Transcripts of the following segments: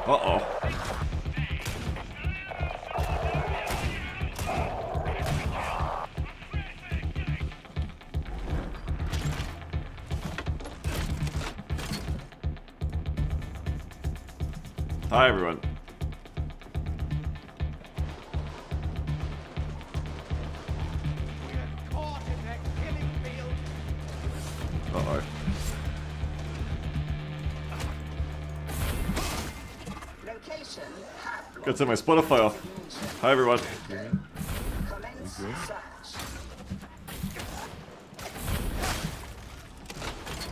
Uh-oh. Hi, everyone. Uh-oh. Gotta turn my Spotify off. Hi, everyone.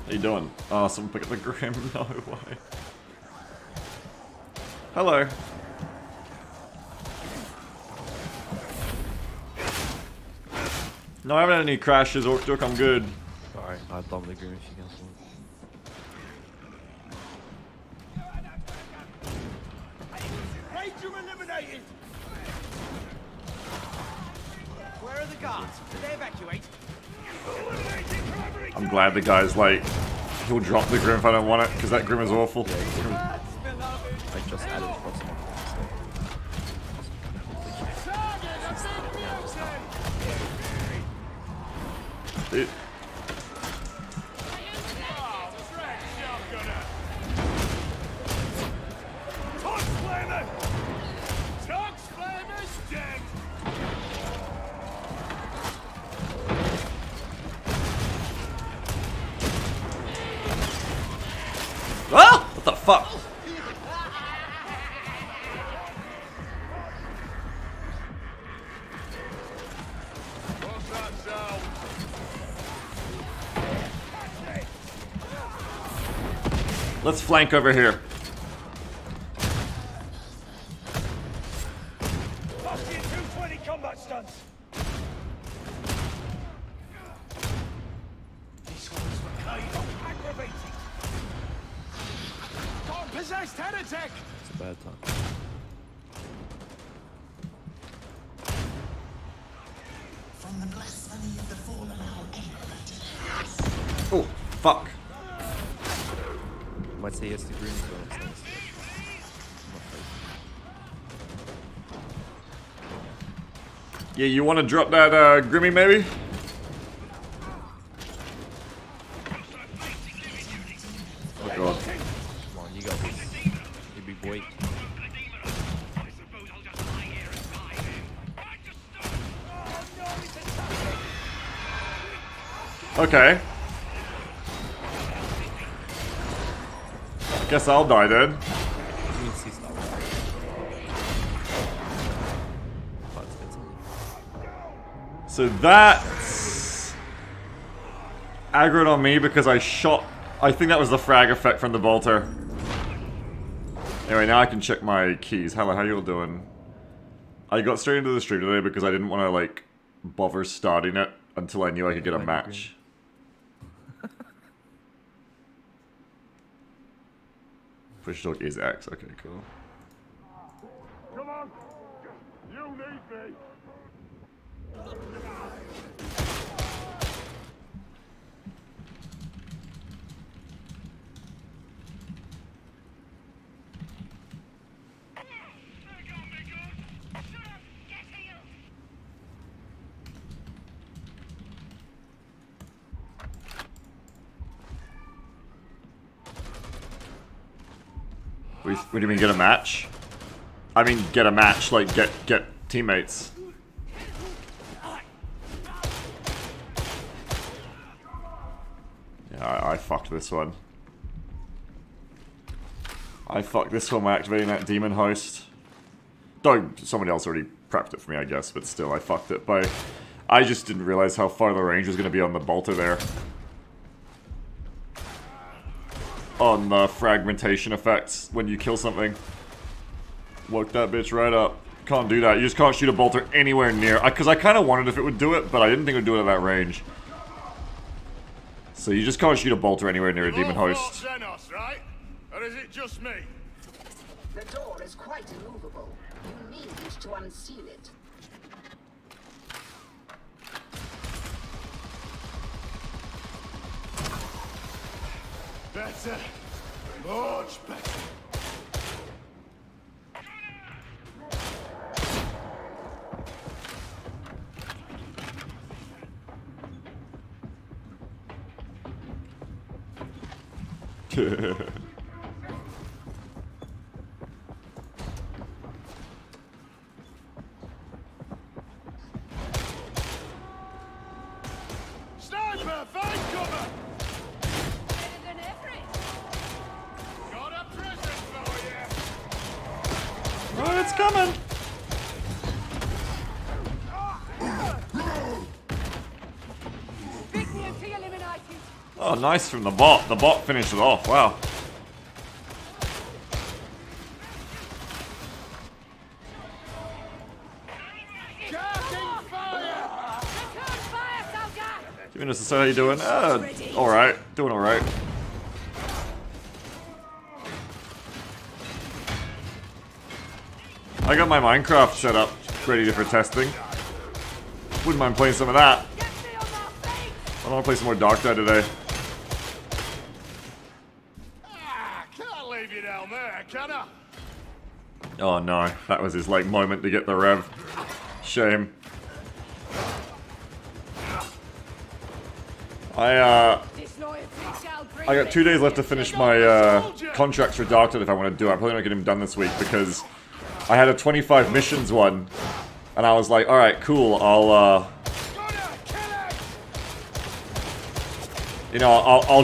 How you doing? Oh, someone pick up the Grim. No way. Hello. No, I haven't had any crashes, Orc Duck, I'm good. Alright, I'll dump the Grim if you cancel it. Where are the guards? Did they evacuate? I'm glad the guy's like, he'll drop the Grim if I don't want it, because that Grim is awful. I just added Frostmourne. It, ah! What the fuck? Let's flank over here. Combat stunts. This one's for Kaido. Aggravating. Got possessed heretic. It's a bad time. From the blasphemy of the fallen Oh, fuck. Might say yes to Grim as well. So it's Yeah, you want to drop that Grimmy maybe? Oh god. come on, you got this. You big boy. Okay. Guess I'll die then. You can see stuff. So that's aggroed on me because I shot. I think that was the frag effect from the bolter. Anyway, now I can check my keys. Hello, how you all doing? I got straight into the stream today because I didn't want to like bother starting it until I knew I could get a match. Push talk is X. Okay, cool. Come on. You need me. What do you mean, get a match? I mean, get a match, like, get teammates. Yeah, I fucked this one. I fucked this one by activating that demon host. Though, somebody else already prepped it for me, I guess, but still, I fucked it by... I just didn't realize how far the range was going to be on the bolter there. On the fragmentation effects when you kill something. Woke that bitch right up. Can't do that. You just can't shoot a bolter anywhere near. Because I kind of wondered if it would do it, but I didn't think it would do it at that range. So you just can't shoot a bolter anywhere near a demon host. Xenos, right? Or is it just me? The door is quite immovable. You need to unseal it. Better. Much better. Sniper, find cover! Got a present for you! Oh, it's coming! Oh, nice from the bot. The bot finished it off. Wow. Giving us a how you doing? Alright. Doing alright. I got my Minecraft set up, ready for testing. Wouldn't mind playing some of that. I want to play some more Darktide today. Can't leave you down there, can I? Oh no, that was his like moment to get the rev. Shame. I got 2 days left to finish my contracts for Darktide if I want to do it. I'm probably not getting them done this week because I had a 25 missions one, and I was like, all right, cool. I'll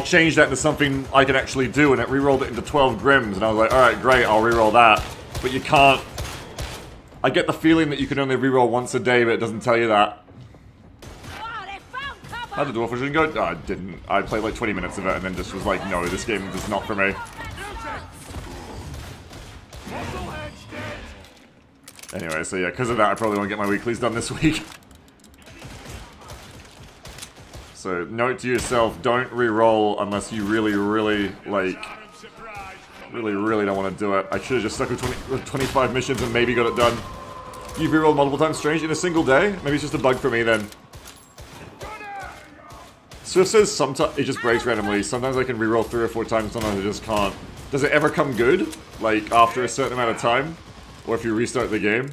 change that into something I can actually do, and it rerolled it into 12 Grims, and I was like, alright, great, I'll reroll that. But you can't... I get the feeling that you can only reroll once a day, but it doesn't tell you that. How'd the Dwarf Vision go? Oh, I didn't. I played like 20 minutes of it, and then just was like, no, this game is not for me. Anyway, so yeah, because of that, I probably won't get my weeklies done this week. So, note to yourself, don't re-roll unless you really, like, really don't want to do it. I should have just stuck with 25 missions and maybe got it done. You've re-rolled multiple times strange in a single day? Maybe it's just a bug for me then. Swift says sometimes it just breaks randomly. Sometimes I can re-roll 3 or 4 times, sometimes I just can't. Does it ever come good? Like, after a certain amount of time? Or if you restart the game?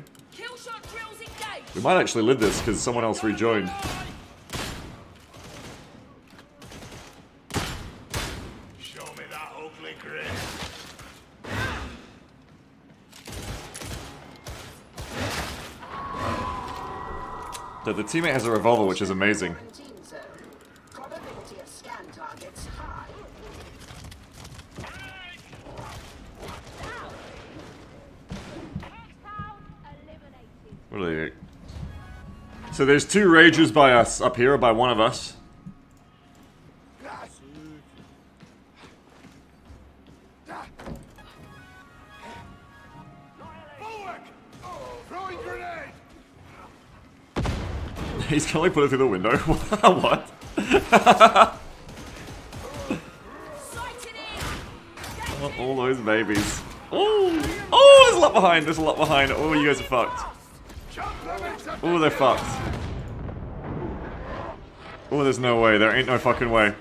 We might actually live this, because someone else rejoined. The teammate has a revolver, which is amazing. What are they? So there's 2 ragers by us up here, or by one of us. He's can only put it through the window. What? Oh, all those babies. Oh, there's a lot behind. There's a lot behind. Oh, you guys are fucked. Oh, they're fucked. Oh, there's no way. There ain't no fucking way.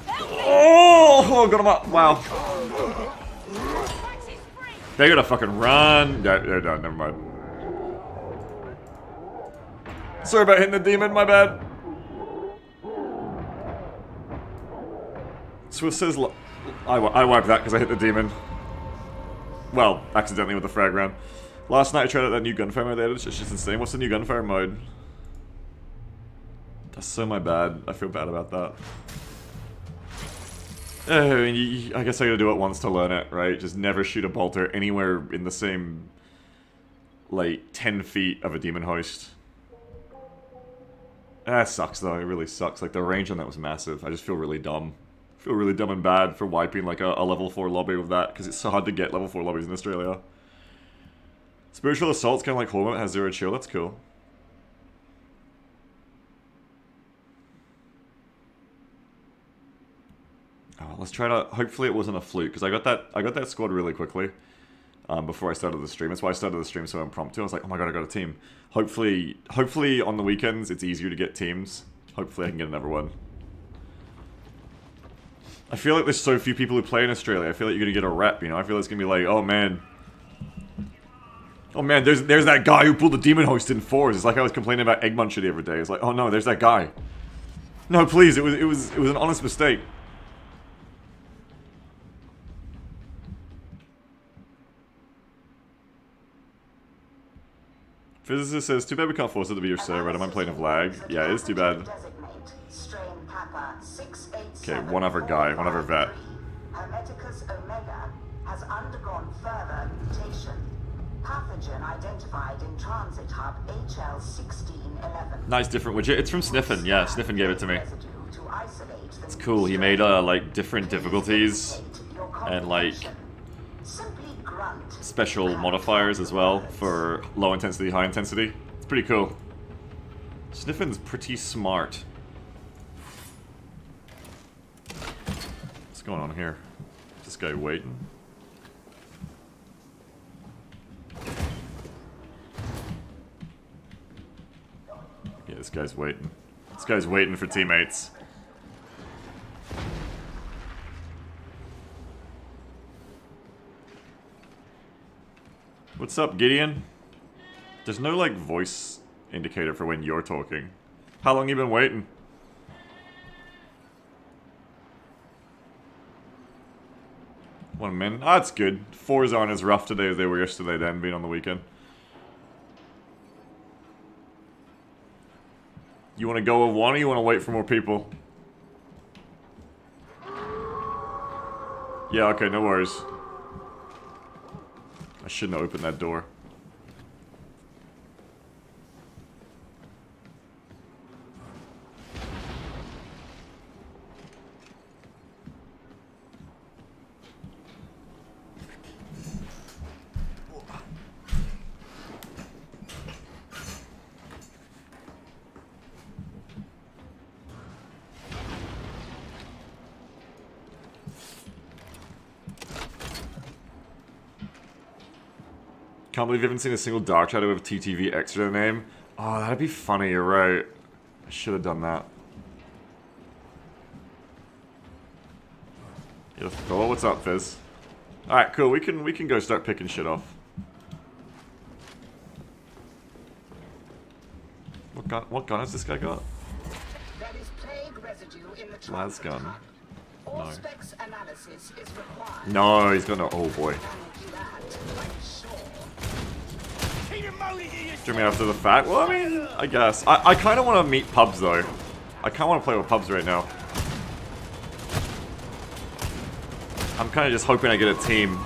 Oh, got him up. Wow. They gotta fucking run. They're done. Never mind. Sorry about hitting the demon, my bad. Swift says I wiped that because I hit the demon. Well, accidentally with the frag round. Last night I tried out that new gunfire mode they added. It's just insane. What's the new gunfire mode? That's so my bad. I feel bad about that. I guess I gotta do it once to learn it, right? Just never shoot a bolter anywhere in the same, like, 10 feet of a demon host. That sucks though, it really sucks. Like, the range on that was massive. I just feel really dumb. I feel really dumb and bad for wiping like a level 4 lobby with that, because it's so hard to get level 4 lobbies in Australia. Spiritual Assault's kind of like Hormone, it has 0 chill, that's cool. Oh, let's try to, hopefully it wasn't a fluke, because I got that squad really quickly. Before I started the stream. That's why I started the stream so impromptu. I was like, oh my god, I got a team. Hopefully on the weekends it's easier to get teams. Hopefully I can get another one. I feel like there's so few people who play in Australia. I feel like you're gonna get a rep, you know? I feel like it's gonna be like, oh man, there's that guy who pulled the demon host in 4s. It's like I was complaining about Egg Muncher the other day. It's like, oh no, there's that guy. No, please, it was an honest mistake. Physicist says, too bad we can't force it to be your server. I don't mind playing with lag. Yeah, it is too bad. Okay, one other guy, one other vet. Hermeticus Omega has undergone further mutation. Pathogen identified in transit hub HL1611. Nice different widget. It's from Sniffin. Yeah, Sniffin gave it to me. It's cool. He made like different difficulties and like special modifiers as well for low intensity, high intensity. It's pretty cool. Sniffin's pretty smart. What's going on here? Is this guy waiting? Yeah, this guy's waiting. This guy's waiting for teammates. What's up, Gideon? There's no, like, voice indicator for when you're talking. How long you been waiting? 1 minute. Ah, that's good. 4s aren't as rough today as they were yesterday then, being on the weekend. You want to go with 1 or you want to wait for more people? Yeah, okay, no worries. I shouldn't have opened that door. Can't believe you haven't seen a single Darktide with TTV extra to the name. Oh, that'd be funny, you're right. I should have done that. Yeah, oh, what's up, Fizz? Alright, cool, we can go start picking shit off. What gun has this guy got? Las gun. No. No, he's got no. Oh boy. Stream me after the fact? Well, I mean, I guess. I kind of want to meet pubs though. I kind of want to play with pubs right now. I'm kind of just hoping I get a team.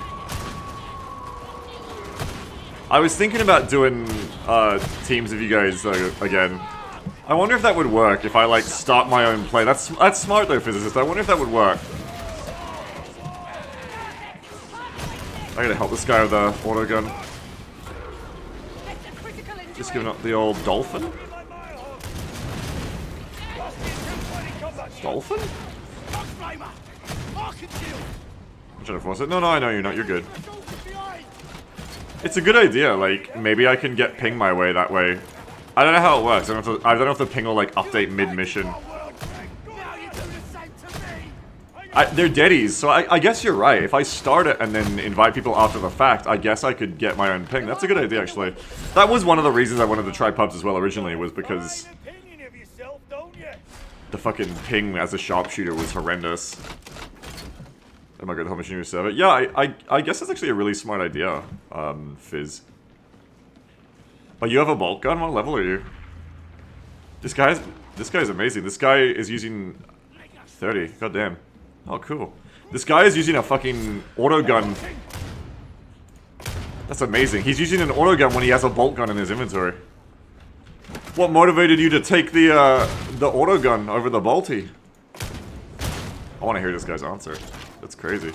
I was thinking about doing teams of you guys again. I wonder if that would work if I like start my own play. That's smart though, Physicist. I wonder if that would work. I gotta help this guy with the auto gun. Just giving up the old dolphin. Dolphin? I'm trying to force it. No, I know you're not. You're good. It's a good idea. Like maybe I can get ping my way that way. I don't know how it works. I don't know if the ping will like update mid-mission. They're deadies, so I guess you're right. If I start it and then invite people after the fact, I guess I could get my own ping. That's a good idea, actually. That was one of the reasons I wanted to try pubs as well originally, was because the fucking ping as a sharpshooter was horrendous. Am I good? How much you serve it? Yeah, I guess that's actually a really smart idea, Fizz. Oh, you have a bolt gun? What level are you? This guy's amazing. This guy is using 30. Goddamn. Oh, cool. This guy is using a fucking auto gun. That's amazing. He's using an auto gun when he has a bolt gun in his inventory. What motivated you to take the auto gun over the bolty? I want to hear this guy's answer. That's crazy.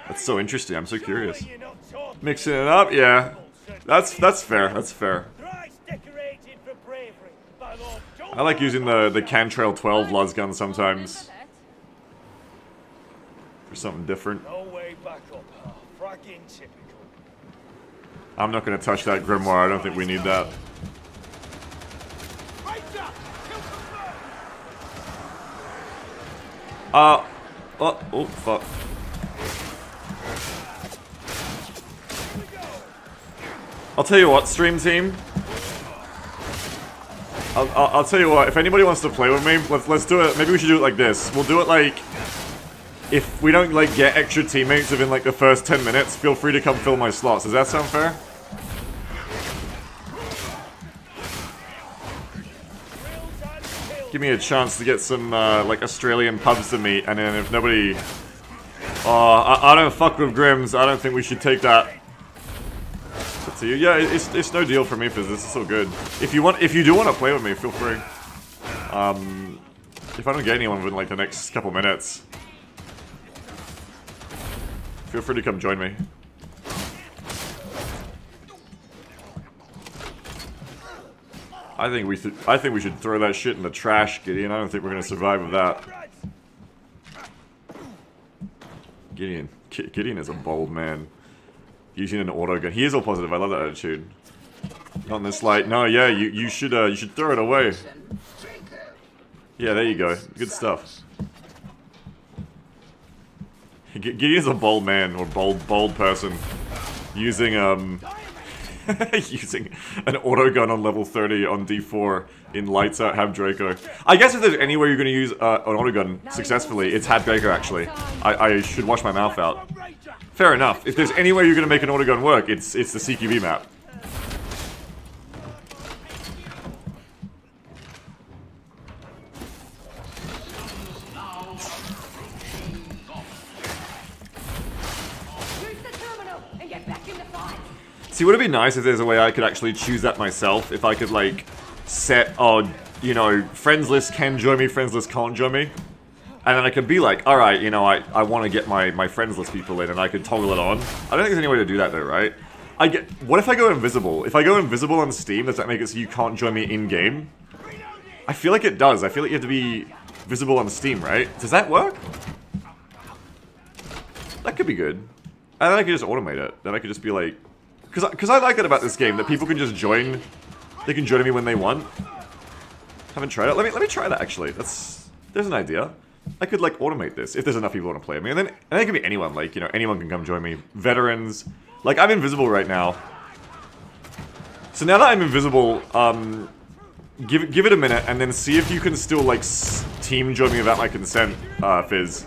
That's so interesting. I'm so curious. Mixing it up, yeah. That's fair. That's fair. I like using the Cantrail 12 Luz gun sometimes. For something different. I'm not gonna touch that Grimoire. I don't think we need that. Oh, fuck. I'll tell you what, stream team. I'll tell you what. If anybody wants to play with me, let's do it. Maybe we should do it like this. We'll do it like if we don't like get extra teammates within like the first 10 minutes, feel free to come fill my slots. Does that sound fair? Give me a chance to get some like Australian pubs to meet, and then if nobody, I don't fuck with Grims. I don't think we should take that. Up to you. Yeah, it's no deal for me, Fizz. This is so good. If you do want to play with me, feel free. If I don't get anyone within like the next couple minutes, feel free to come join me. I think we should throw that shit in the trash, Gideon. I don't think we're gonna survive with that. Gideon is a bold man. Using an auto gun. He is all positive. I love that attitude. Not in this light. No, yeah, you should throw it away. Yeah, there you go. Good stuff. Gideon's a bold man, or bold person. Using using an auto gun on level 30 on D4 in Lights Out Hab Draco. I guess if there's anywhere you're going to use an auto gun successfully, it's Hab Draco actually. I should wash my mouth out. Fair enough. If there's any way you're going to make an auto gun work, it's the CQB map. See, would it be nice if there's a way I could actually choose that myself? If I could, like, set, you know, friends list can join me, friends list can't join me. And then I could be like, alright, you know, I want to get my friends list people in, and I could toggle it on. I don't think there's any way to do that though, right? What if I go invisible? If I go invisible on Steam, does that make it so you can't join me in-game? I feel like it does. I feel like you have to be visible on Steam, right? Does that work? That could be good. And then I could just automate it. Then I could just be like... Because I like it about this game, that people can just join. They can join me when they want. Haven't tried it. Let me try that, actually. There's an idea. I could, like, automate this, if there's enough people who want to play with me. And then it can be anyone, like, you know, anyone can come join me. Veterans. Like, I'm invisible right now. So now that I'm invisible, give it a minute, and then see if you can still, like, team join me without my consent, Fizz.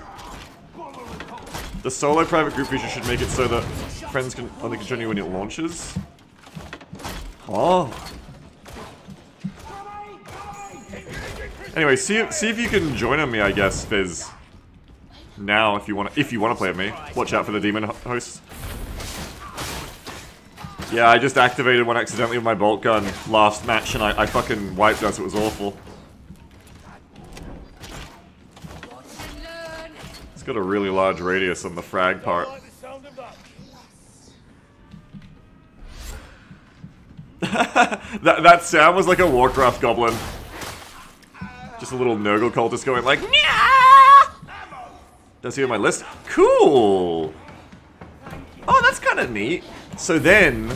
The solo private group feature should make it so that friends can only join you when it launches. Oh. Anyway, see if you can join on me, I guess, Fizz. Now, if you want to play with me, watch out for the demon host. Yeah, I just activated one accidentally with my bolt gun last match, and I fucking wiped us. It was awful. It's got a really large radius on the frag part. that sound was like a Warcraft goblin. Just a little Nurgle cultist going like, Nyah! Don't see on my list. Cool! Oh, that's kind of neat. So then,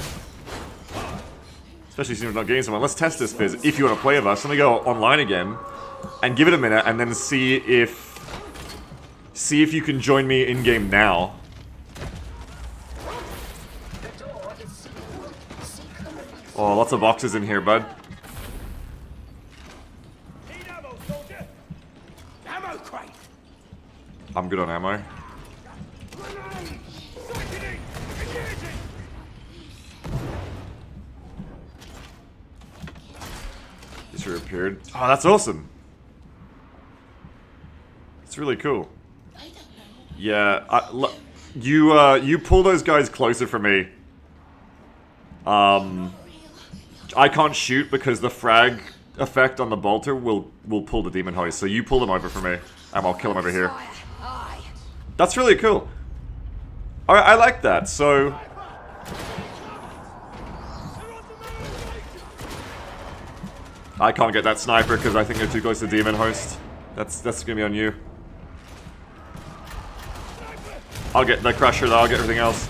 especially since we're not getting someone, let's test this, Fizz. If you want to play with us, let me go online again and give it a minute, and then see if you can join me in game now. Oh, lots of boxes in here, bud. I'm good on ammo. Just reappeared. Oh, that's awesome. It's really cool. Yeah, you pull those guys closer for me. I can't shoot because the frag effect on the bolter will pull the demon host. So you pull them over for me, and I'll kill them over here. That's really cool. Alright, I like that. So I can't get that sniper because I think they're too close to demon host. That's gonna be on you. I'll get the crusher though. I'll get everything else.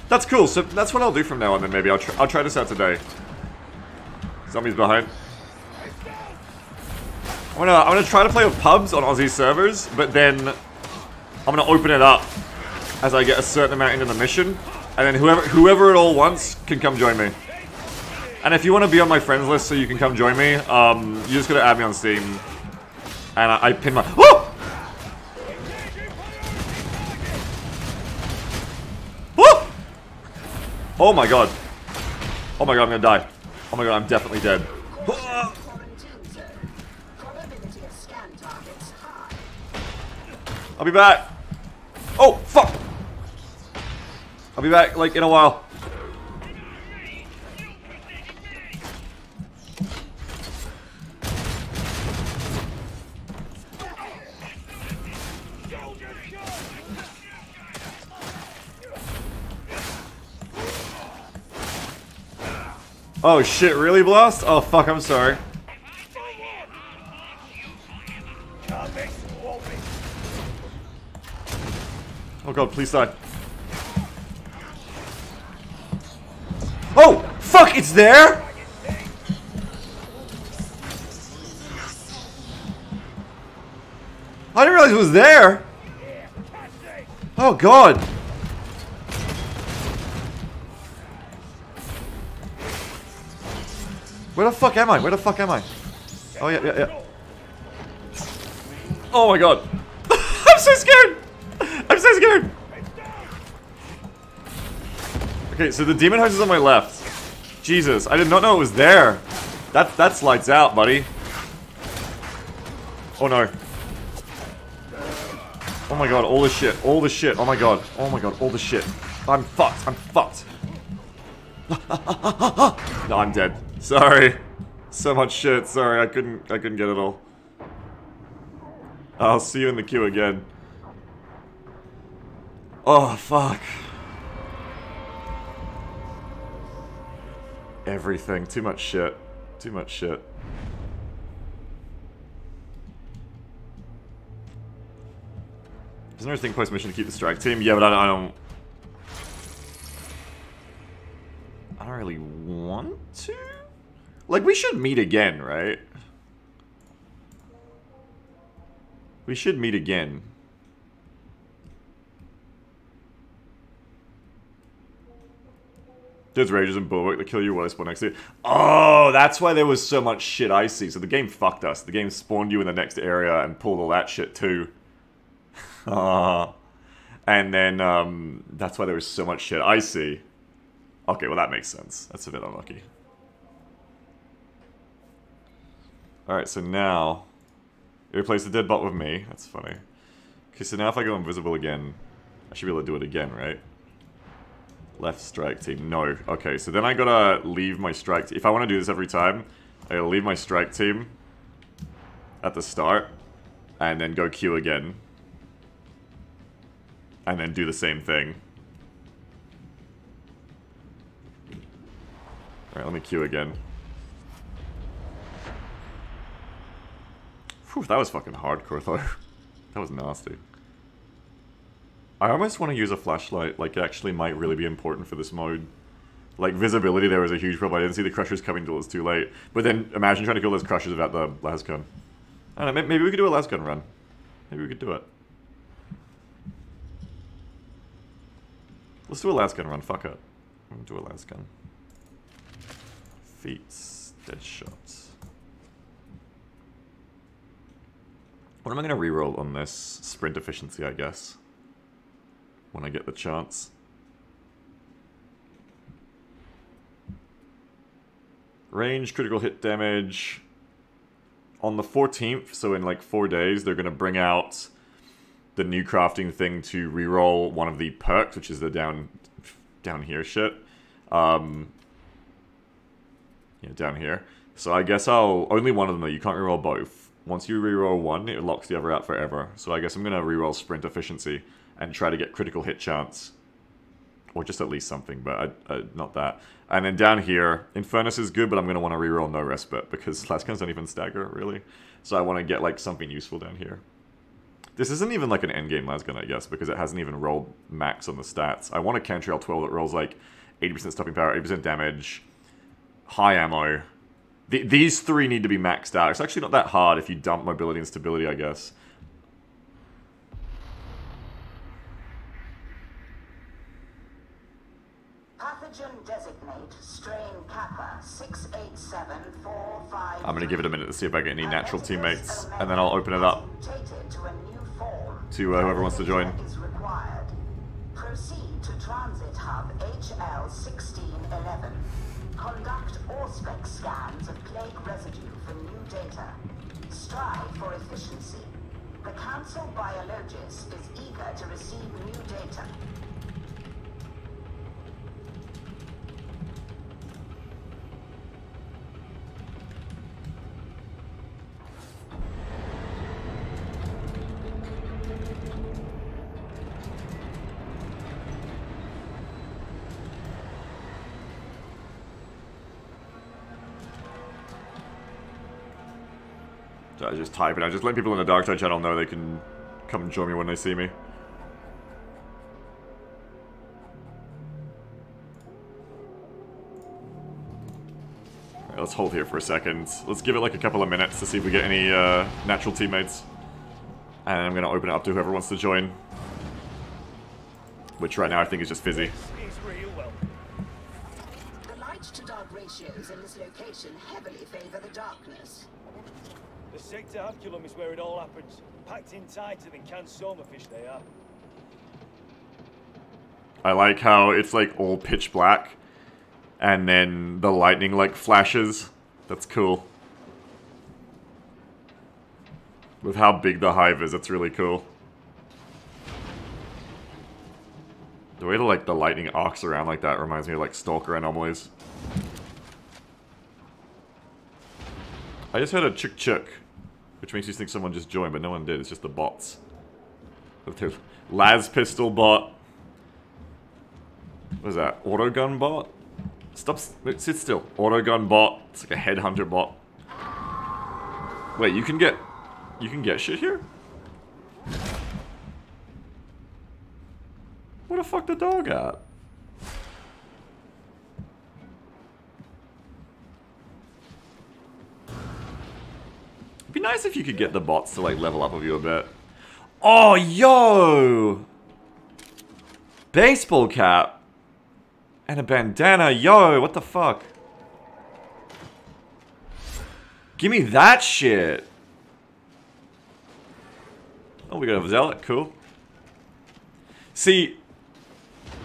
That's cool. So that's what I'll do from now on. Then maybe I'll try this out today. Zombies behind. I'm gonna try to play with pubs on Aussie servers, but then I'm gonna open it up as I get a certain amount into the mission, and then whoever it all wants can come join me. And if you want to be on my friends list so you can come join me, you just gotta add me on Steam. And I pin my. Woo! Oh my god. Oh my god, I'm gonna die. Oh my god, I'm definitely dead. Quarantine zone. Probability of scan targets high. I'll be back. Oh, fuck. I'll be back, like, in a while. Oh shit, really, Blast? Oh fuck, I'm sorry. Oh god, please die. Oh! Fuck, it's there?! I didn't realize it was there! Oh god! Where the fuck am I? Where the fuck am I? Oh yeah, yeah, yeah. Oh my god. I'm so scared! I'm so scared! Okay, so the demon house is on my left. Jesus, I did not know it was there. That slides out, buddy. Oh no. Oh my god, all the shit, all the shit. Oh my god, all the shit. I'm fucked, I'm fucked. No, I'm dead. Sorry. So much shit, sorry, I couldn't get it all. I'll see you in the queue again. Oh, fuck. Everything. Too much shit. Too much shit. Isn't there a thing post-mission to keep the strike team? Yeah, but I don't really want to? Like, we should meet again, right? We should meet again. There's rages and bulwark that kill you while I spawn next to you. Oh, that's why there was so much shit icy. So the game fucked us. The game spawned you in the next area and pulled all that shit too. And then, that's why there was so much shit icy. Okay, well that makes sense. That's a bit unlucky. Alright, so now... you replace the dead bot with me. That's funny. Okay, so now if I go invisible again, I should be able to do it again, right? Left strike team. No. Okay, so then I gotta leave my strike team. If I want to do this every time, I gotta leave my strike team at the start, and then go queue again. And then do the same thing. Alright, let me queue again. Whew, that was fucking hardcore though. That was nasty. I almost want to use a flashlight, like it actually might really be important for this mode. Like, visibility there was a huge problem. I didn't see the crushers coming till it was too late. But then, imagine trying to kill those crushers without the lasgun. I don't know, maybe we could do a lasgun run. Maybe we could do it. Let's do a lasgun run, fuck it. I'm gonna do a lasgun. Feats, dead shots. What am I gonna reroll on this? Sprint efficiency, I guess. When I get the chance. Range, critical hit damage. On the 14th, so in like 4 days, they're gonna bring out the new crafting thing to reroll one of the perks, which is the down here shit. Yeah, down here. So I guess only one of them though, you can't reroll both. Once you reroll one, it locks the other out forever. So I guess I'm gonna reroll sprint efficiency and try to get critical hit chance. Or just at least something, but not that. And then down here, Infernus is good, but I'm gonna want to reroll no respite, because last guns don't even stagger, really. So I want to get like something useful down here. This isn't even like an endgame lasgun, I guess, because it hasn't even rolled max on the stats. I want a Cantriel 12 that rolls like 80% stopping power, 80% damage, high ammo. These three need to be maxed out. It's actually not that hard if you dump mobility and stability, I guess. Pathogen designate strain Kappa 68745. I'm gonna give it a minute to see if I get any natural teammates, and then I'll open it up to whoever wants to join. Proceed to transit hub HL16. 11. Conduct Auspex scans of plague residue for new data. Strive for efficiency. The Council Biologist is eager to receive new data. So I just type it. I just let people in the Darktide channel know they can come and join me when they see me. Alright, let's hold here for a second. Let's give it like a couple of minutes to see if we get any natural teammates. And I'm gonna open it up to whoever wants to join. Which right now I think is just Fizzy. The light to dark ratios in this location heavily favor the darkness. The sector Abculum is where it all happens. Packed in tighter than canned somafish they are. I like how it's like all pitch black. And then the lightning like flashes. That's cool. With how big the hive is, it's really cool. The way the lightning arcs around like that reminds me of like Stalker anomalies. I just heard a chick chick. Which makes you think someone just joined, but no one did. It's just the bots. Las pistol bot. What is that? Autogun bot? Stop. Sit still. Autogun bot. It's like a headhunter bot. Wait, you can get shit here? Where the fuck the dog at? It'd be nice if you could get the bots to like level up with you a bit. Oh, yo! Baseball cap. And a bandana. Yo, what the fuck? Give me that shit. Oh, we got a Zealot. Cool. See,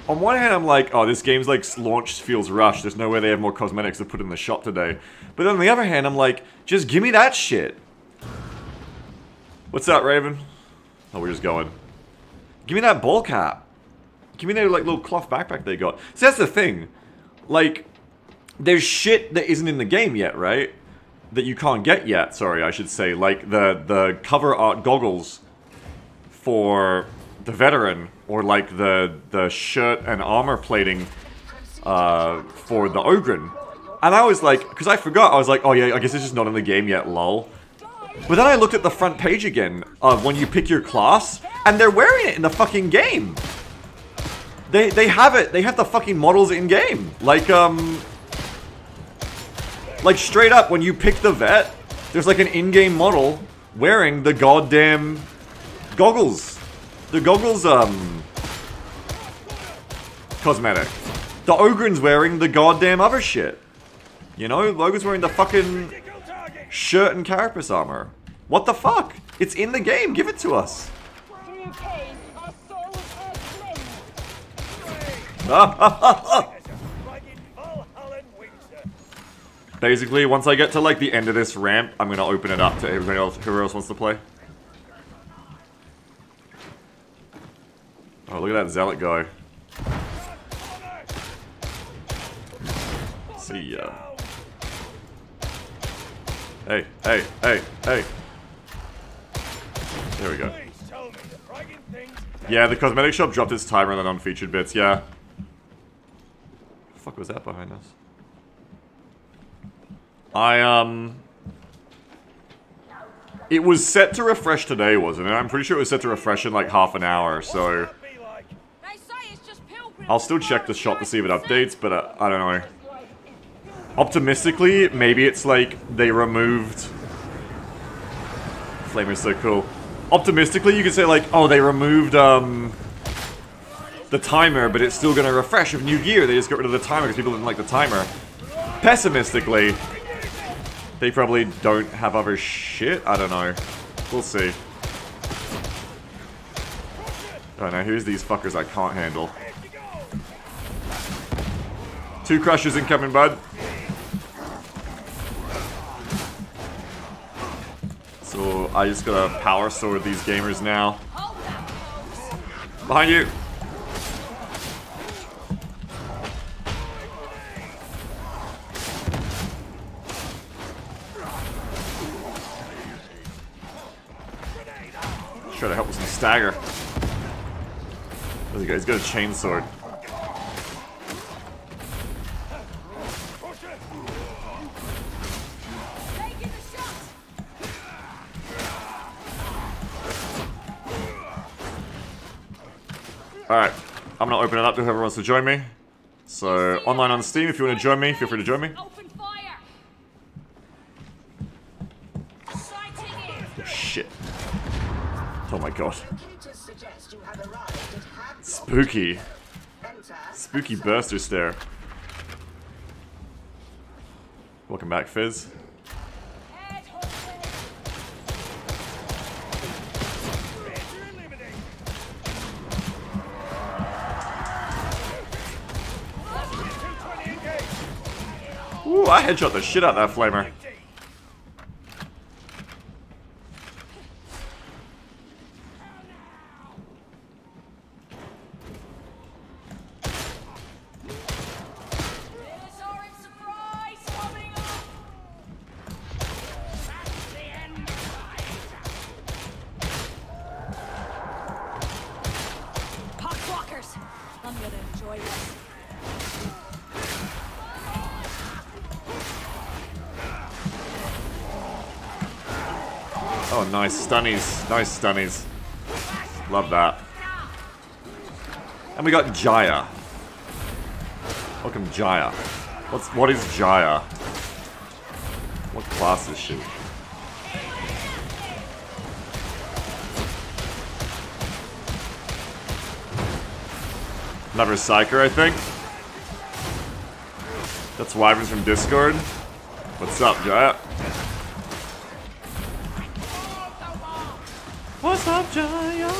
on one hand, I'm like, oh, this game's like launched feels rushed. There's no way they have more cosmetics to put in the shop today. But then on the other hand, I'm like, just give me that shit. What's up, Raven? Oh, we're just going. Give me that ball cap. Give me that like little cloth backpack they got. See, that's the thing. Like, there's shit that isn't in the game yet, right? That you can't get yet, sorry, I should say. Like the cover art goggles for the veteran, or like the shirt and armor plating for the Ogren. And I was like, because I forgot, I was like, oh yeah, I guess it's just not in the game yet, lol. But then I looked at the front page again of when you pick your class, and they're wearing it in the fucking game. They have it, they have the fucking models in game. Like straight up, when you pick the vet, there's like an in-game model wearing the goddamn goggles. The goggles, cosmetic. The Ogren's wearing the goddamn other shit. You know, Logan's wearing the fucking shirt and carapace armor. What the fuck? It's in the game, give it to us. Basically, once I get to like the end of this ramp, I'm gonna open it up to everybody else, whoever else wants to play. Oh, look at that Zealot guy. See ya. Hey, hey, hey, hey. There we go. Yeah, the cosmetic shop dropped its timer on the non-featured bits, yeah. The fuck was that behind us? It was set to refresh today, wasn't it? I'm pretty sure it was set to refresh in like half an hour, so... I'll still check the shop to see if it updates, but I don't know. Optimistically, maybe it's like they removed... Flamer's so cool. Optimistically, you could say like, oh, they removed, the timer, but it's still gonna refresh with new gear. They just got rid of the timer because people didn't like the timer. Pessimistically, they probably don't have other shit. I don't know. We'll see. Oh no, who's these fuckers I can't handle? 2 crushers incoming, bud. So I just gotta power sword these gamers now. Behind you. Try to help with some stagger. He's got a chainsword. Alright, I'm gonna open it up to whoever wants to join me. So, online on Steam, if you want to join me, feel free to join me. Open fire. Oh, shit. Oh my god. Indicators suggest you have arrived at Hadlock. Spooky. Enter Spooky burster stare. Welcome back, Fizz. Ooh, I headshot the shit out of that flamer. Pockwalkers. I'm gonna enjoy this. Oh, nice stunnies. Nice stunnies. Love that. And we got Jaya. Welcome, Jaya. What is Jaya? What class is she? Another Psyker, I think. That's Wyverns from Discord. What's up, Jaya? What's up, Jaya?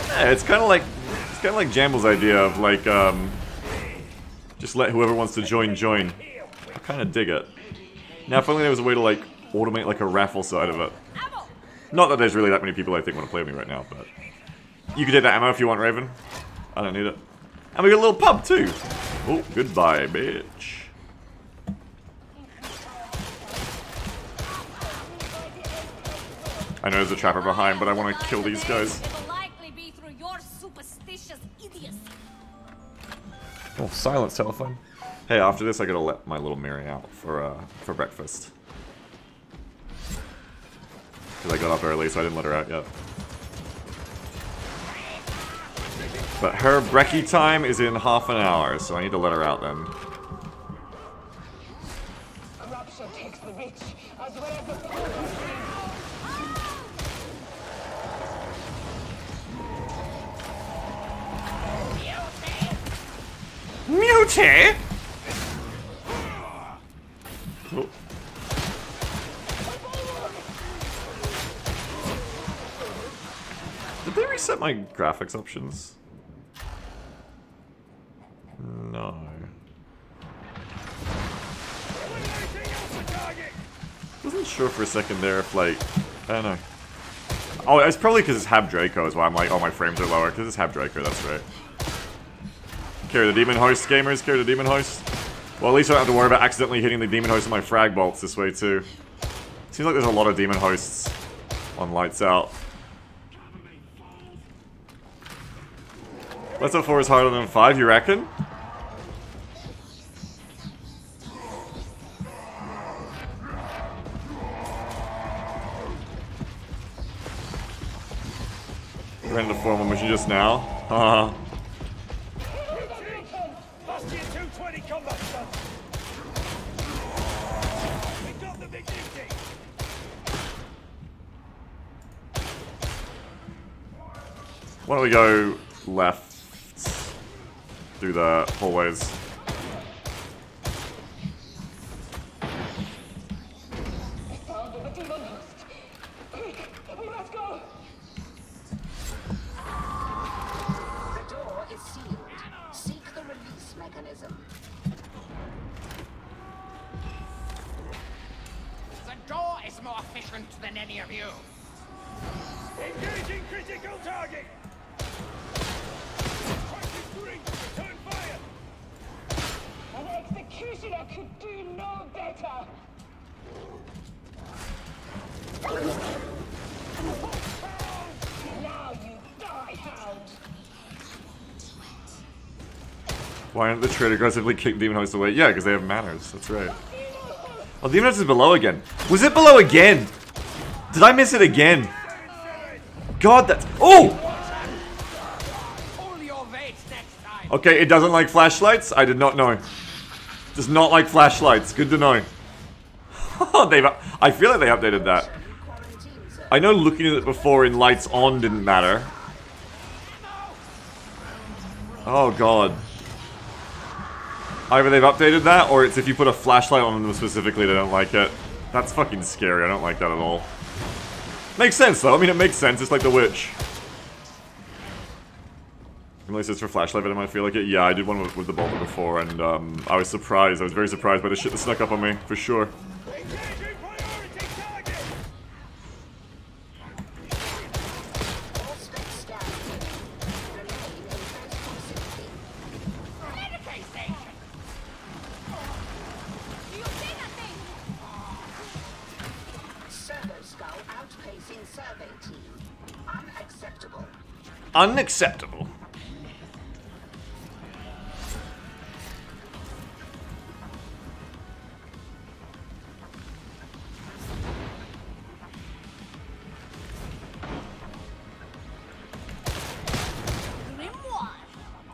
Yeah, it's kind of like Jamble's idea of like just let whoever wants to join. I kind of dig it. Now, if only there was a way to like automate like a raffle side of it. Not that there's really that many people I think want to play with me right now, but you can take that ammo if you want, Raven. I don't need it. And we got a little pub too. Oh, goodbye, bitch. I know there's a trapper behind, but I want to kill these guys. It'll likely be through your superstitious idiocy. Oh, silence telephone. Hey, after this, I gotta let my little Mary out for breakfast. Because I got up early, so I didn't let her out yet. But her brekkie time is in half an hour, so I need to let her out then. corruption takes the rich as well as the poor. Mute! Oh. Did they reset my graphics options? No. Wasn't sure for a second there if like, I don't know. Oh, it's probably because it's Hab Draco is why I'm like, oh my frames are lower, because it's Hab Draco, that's right. Carry the Demon Host, gamers, carry the Demon Host. Well, at least I don't have to worry about accidentally hitting the Demon Host with my frag bolts this way too. Seems like there's a lot of Demon Hosts on Lights Out. Lights Out 4 is harder than 5, you reckon? Ran into formal mission just now. Haha. Last year 220 combat stunts. We got the big duty. Why don't we go left through the hallways? Sound of the demon host. Quick, we must go. more efficient than any of you. Engaging critical target! Return fire! An executioner could do no better! Now you die, hound! Why don't the trade aggressively kick Demon Host away? Yeah, because they have manners. That's right. Oh, Demon Host is below again. Was it below again? Did I miss it again? God, that's... Oh! Pull your weight next time. Okay, it doesn't like flashlights? I did not know. Does not like flashlights. Good to know. I feel like they updated that. I know looking at it before in lights on didn't matter. Oh god. Either they've updated that, or it's if you put a flashlight on them specifically, they don't like it. That's fucking scary. I don't like that at all. Makes sense though. I mean, it makes sense. It's like the witch. Unless it's for flashlight, but I might feel like it. Yeah, I did one with the bolter before, and I was surprised. I was very surprised by the shit that snuck up on me, for sure. Engaging priority target! All spec scans remain in close proximity. Medicaid station. Do you see that thing? Servo skull outpacing survey team. Unacceptable. Unacceptable.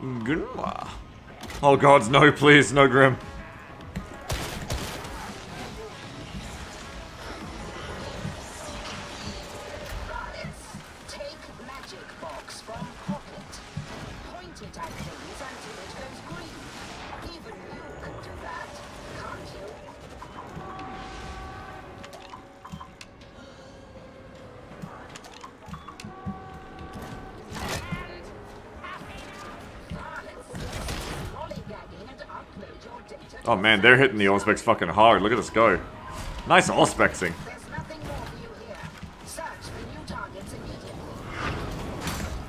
Grimoire. Oh gods, no, please, no Grim. Take magic box from pocket. Point it at things until it goes green. Even you can do that, can't you? Lollygagging and upload your data. Oh man, they're hitting the Allspecs fucking hard. Look at us go. Nice Allspexing. There's nothing more for you here. Search for new targets immediately.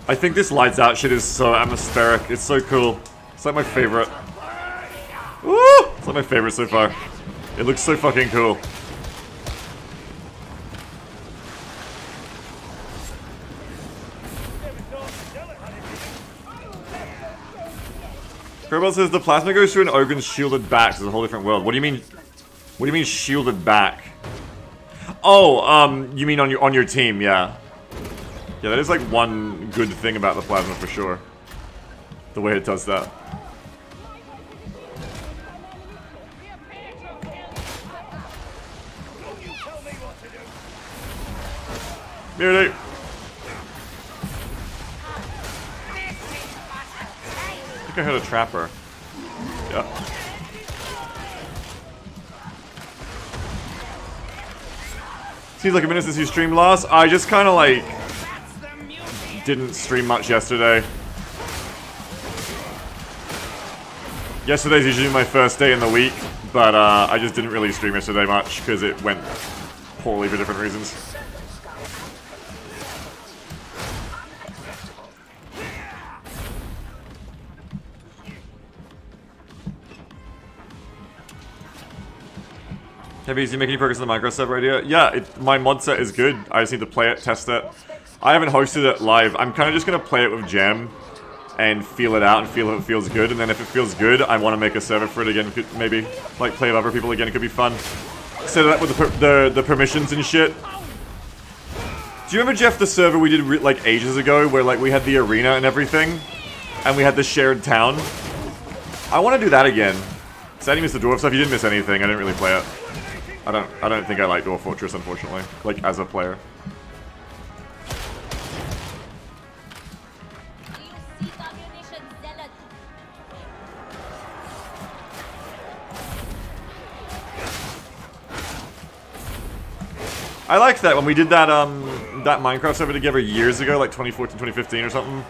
I think this lights out shit is so atmospheric. It's so cool. It's like my favorite. Woo! It's like my favorite so far. It looks so fucking cool. Kerbal says the plasma goes through an Ogun's shielded back, so it's a whole different world. What do you mean? What do you mean shielded back? Oh, you mean on your team? Yeah. Yeah, that is like one good thing about the plasma for sure. The way it does that. Mutiny! I think I heard a trapper. Yeah. Seems like a minute since you streamed last. I just kind of like didn't stream much yesterday. Yesterday's usually my first day in the week, but I just didn't really stream yesterday much because it went poorly for different reasons. Heavy, is you making any progress on the Minecraft server idea? Yeah, my mod set is good. I just need to play it, test it. I haven't hosted it live. I'm kind of just going to play it with Jam and feel it out and feel if it feels good. And then if it feels good, I want to make a server for it again. Maybe like play with other people again. It could be fun. Set it up with the permissions and shit. Do you remember, Jeff, the server we did like ages ago where like we had the arena and everything? And we had the shared town? I want to do that again. Sadie missed the dwarf stuff. You didn't miss anything. I didn't really play it. I don't think I like Dwarf Fortress, unfortunately. Like, as a player. I liked that when we did that that Minecraft server together years ago, like 2014, 2015 or something.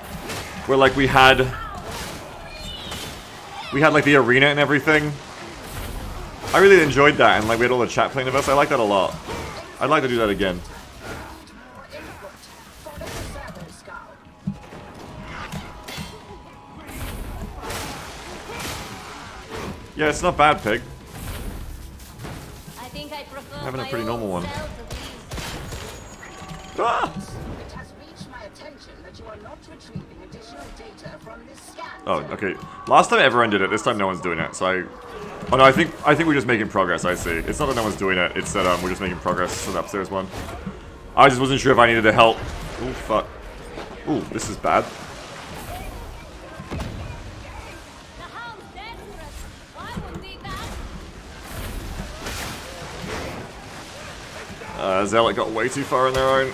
Where like we had like the arena and everything. I really enjoyed that, and like we had all the chat playing with us. I like that a lot. I'd like to do that again. Yeah, it's not bad, Pig. I think I prefer Having a my pretty normal own one. self to these. Ah! It has reached my attention that you are not retrieving additional data from this scan. Oh, okay. Last time everyone did it. This time no one's doing it. So I... Oh no, I think we're just making progress. I see. It's not that no one's doing it. It's that we're just making progress to the upstairs one. I just wasn't sure if I needed to help. Oh fuck. Ooh, this is bad. The hound's dangerous. I would be that. Zealot got way too far on their own.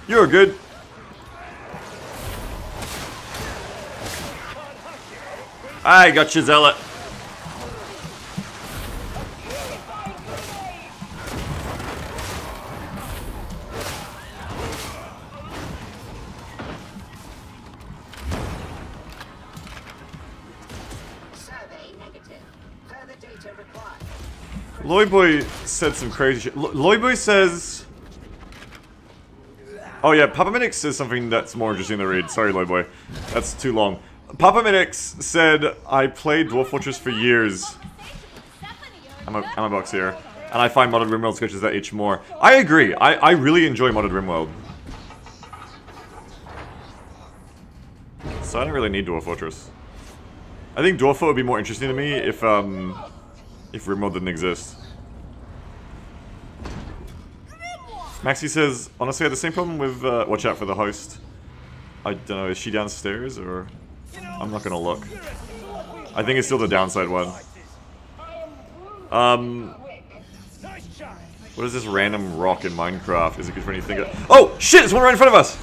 You're good. I got you, Zealot. Survey negative. Further data required. Loyboy said some crazy shit. Loyboy says... Oh yeah, Papa Minix says something that's more interesting to read. Sorry, Loyboy. That's too long. Papa Minix said, I played Dwarf Fortress for years. I'm a box here. And I find modded RimWorld sketches that itch more. I agree. I really enjoy modded RimWorld. So I don't really need Dwarf Fortress. I think Dwarf would be more interesting to me if RimWorld didn't exist. Maxi says, honestly, I had the same problem with, watch out for the host. I don't know, is she downstairs, or... I'm not gonna look. I think it's still the downside one. What is this random rock in Minecraft? Is it good for anything? Oh, shit, there's one right in front of us!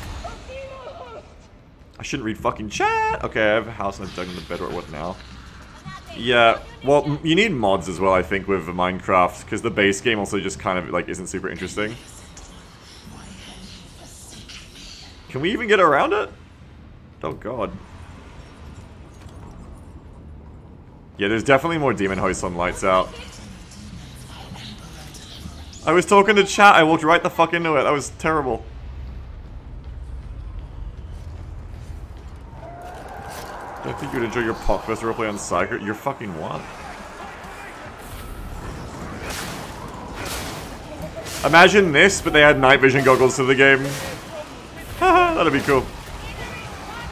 I shouldn't read fucking chat! Okay, I have a house and I've dug in the bedrock, what now? Yeah, well, you need mods as well, I think, with Minecraft, because the base game also just kind of, like, isn't super interesting. Can we even get around it? Oh god. Yeah, there's definitely more demon hosts on Lights Out. I was talking to chat, I walked right the fuck into it, that was terrible. Don't think you'd enjoy your Pockfest roleplay on Psycho? You're fucking what? Imagine this, but they add night vision goggles to the game. Haha, that'd be cool.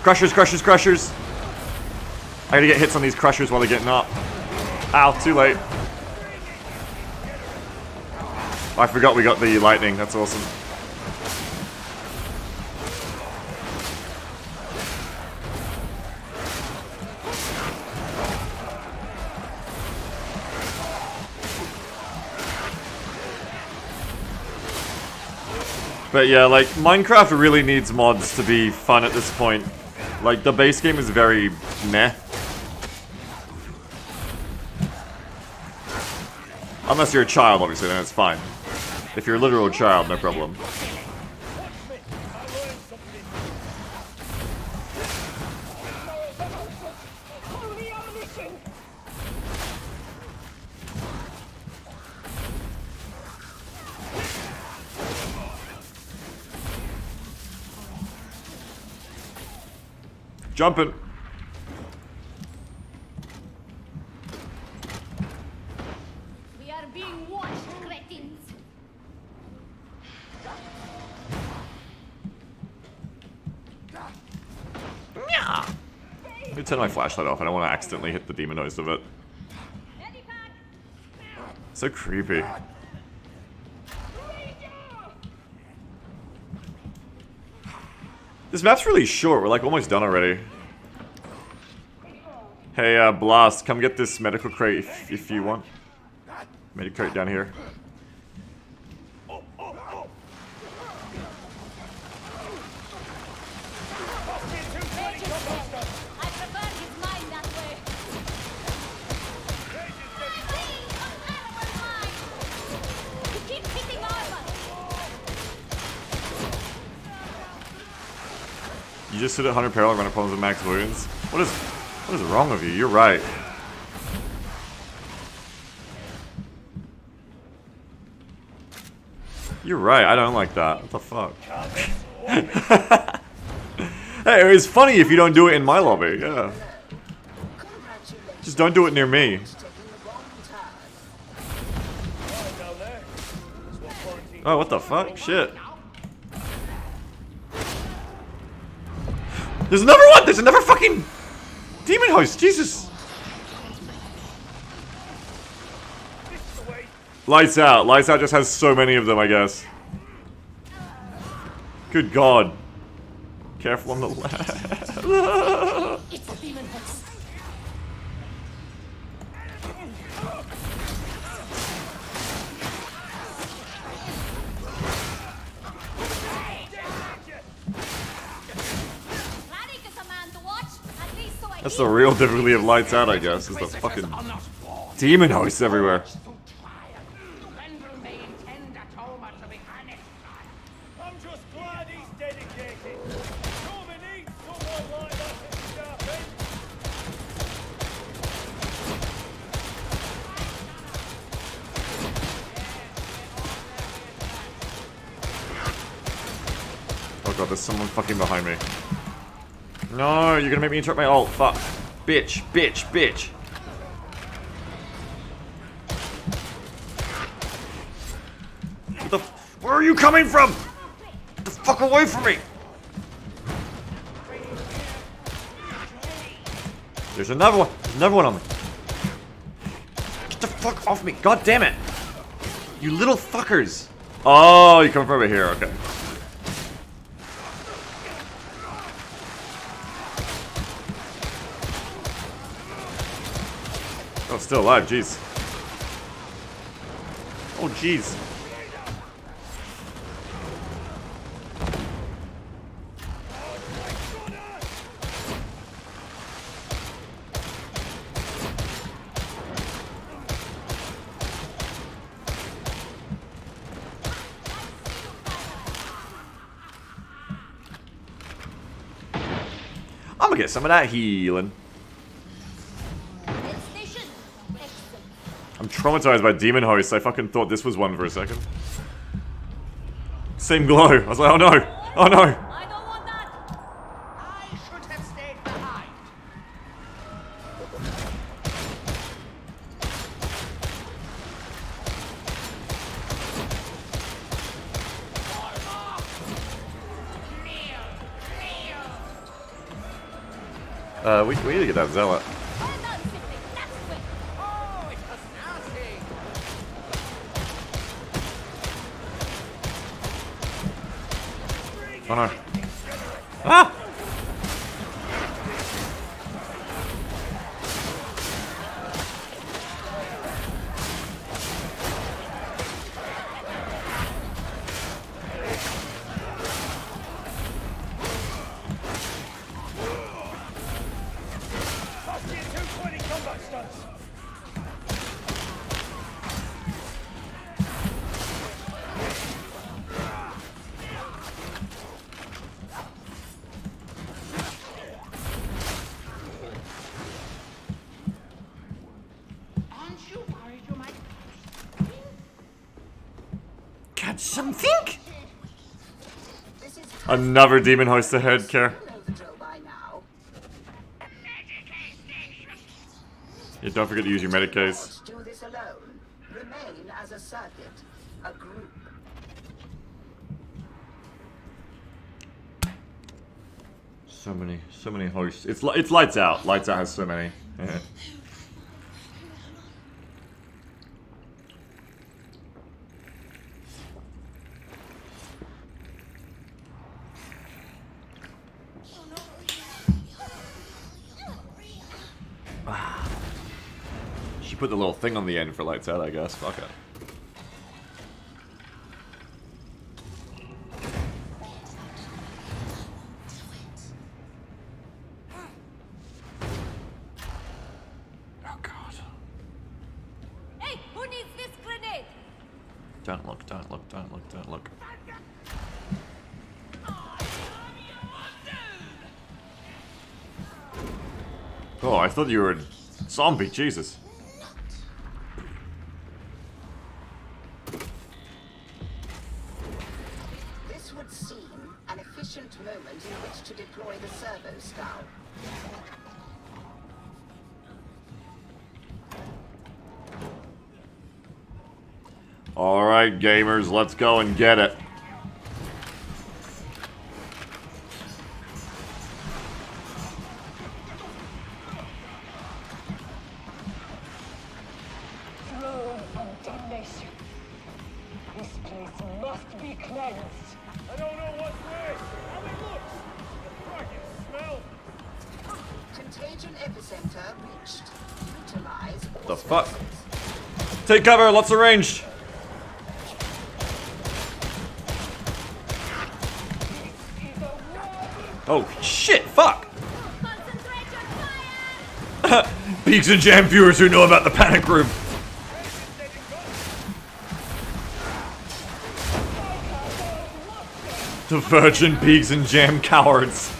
Crushers, crushers, crushers! I gotta get hits on these crushers while they're getting up. Ow, too late. I forgot we got the lightning, that's awesome. But yeah, like, Minecraft really needs mods to be fun at this point. Like, the base game is very meh. Unless you're a child, obviously, then it's fine. If you're a literal child, no problem. Jumping. We are being watched, cretins. Let me turn my flashlight off. I don't want to accidentally hit the demon nose of it. So creepy. This map's really short. We're like almost done already. Hey, Blast, come get this medical crate if you want. Medical crate down here. I prefer his mind that way. He keeps hitting armor. You just sit at 100 peril and run at problems with max wounds. What is... What is wrong with you? You're right. You're right, I don't like that. What the fuck? Hey, it's funny if you don't do it in my lobby, yeah. Just don't do it near me. Oh, what the fuck? Shit. There's another one! There's another fucking demon host! Jesus! Lights out. Lights out just has so many of them, I guess. Good god. Careful on the left. It's a demon host. That's the real difficulty of Lights Out, I guess, is the fucking demon hosts everywhere. I'm just glad he's dedicated. Nobody needs someone like that in Sharpen. Oh god, there's someone fucking behind me. No, you're gonna make me interrupt my ult. Fuck. Bitch, bitch, bitch. What the where are you coming from? Get the fuck away from me! There's another one. There's another one on me. Get the fuck off me. God damn it. You little fuckers. Oh, you come from over here. Okay. Oh, still alive, jeez. Oh, jeez. I'm gonna get some of that healing. I'm traumatized by demon hosts. I fucking thought this was one for a second. Same glow. I was like, oh no. Oh no. I don't want that. I should have stayed behind. We need to get that zealot. Well done, sibling. That's quick. Oh, it was nasty. Oh no. Ah! Pass me a 220 combat stance. Aren't you worried you might... Catch something? This is Another demon host ahead, Care. know the drill by now. Yeah, don't forget to use your medic case. Do this alone. Remain as a circuit, a group. So many hosts. It's Lights Out. Lights Out has so many. Yeah. She put the little thing on the end for Lights Out, I guess. Fuck it. Oh god. Hey, who needs this grenade? Don't look, don't look, don't look, don't look. Oh, I thought you were a zombie, Jesus. This would seem an efficient moment in which to deploy the servo scow. Alright, gamers, let's go and get it. Flow of damnation. This place must be cleansed. I don't know what's where. How it looks. The fracking smell. Contagion epicenter reached. Utilize all The fuck? spaces. Take cover, lots of range. Oh shit, fuck! Concentrate your fire! Peaks and Jam viewers who know about the panic room. The Virgin Peaks and Jam cowards.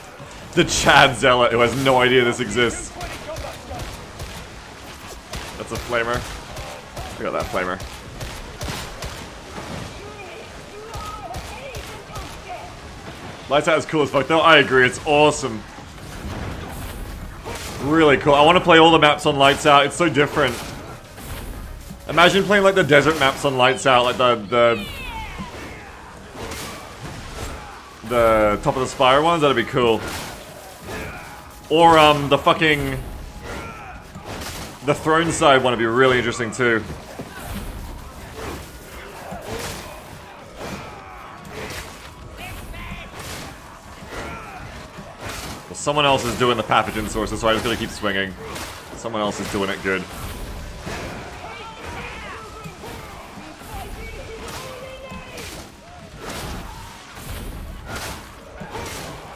The Chad Zealot who has no idea this exists. That's a flamer. I got that flamer. Lights Out is cool as fuck though. I agree, it's awesome. Really cool. I want to play all the maps on Lights Out. It's so different. Imagine playing like the desert maps on Lights Out, like the Top of the Spire ones. That'd be cool. Or the fucking the Throne Side one would be really interesting too. Well, someone else is doing the pathogen sources, so I just gotta keep swinging. Someone else is doing it good.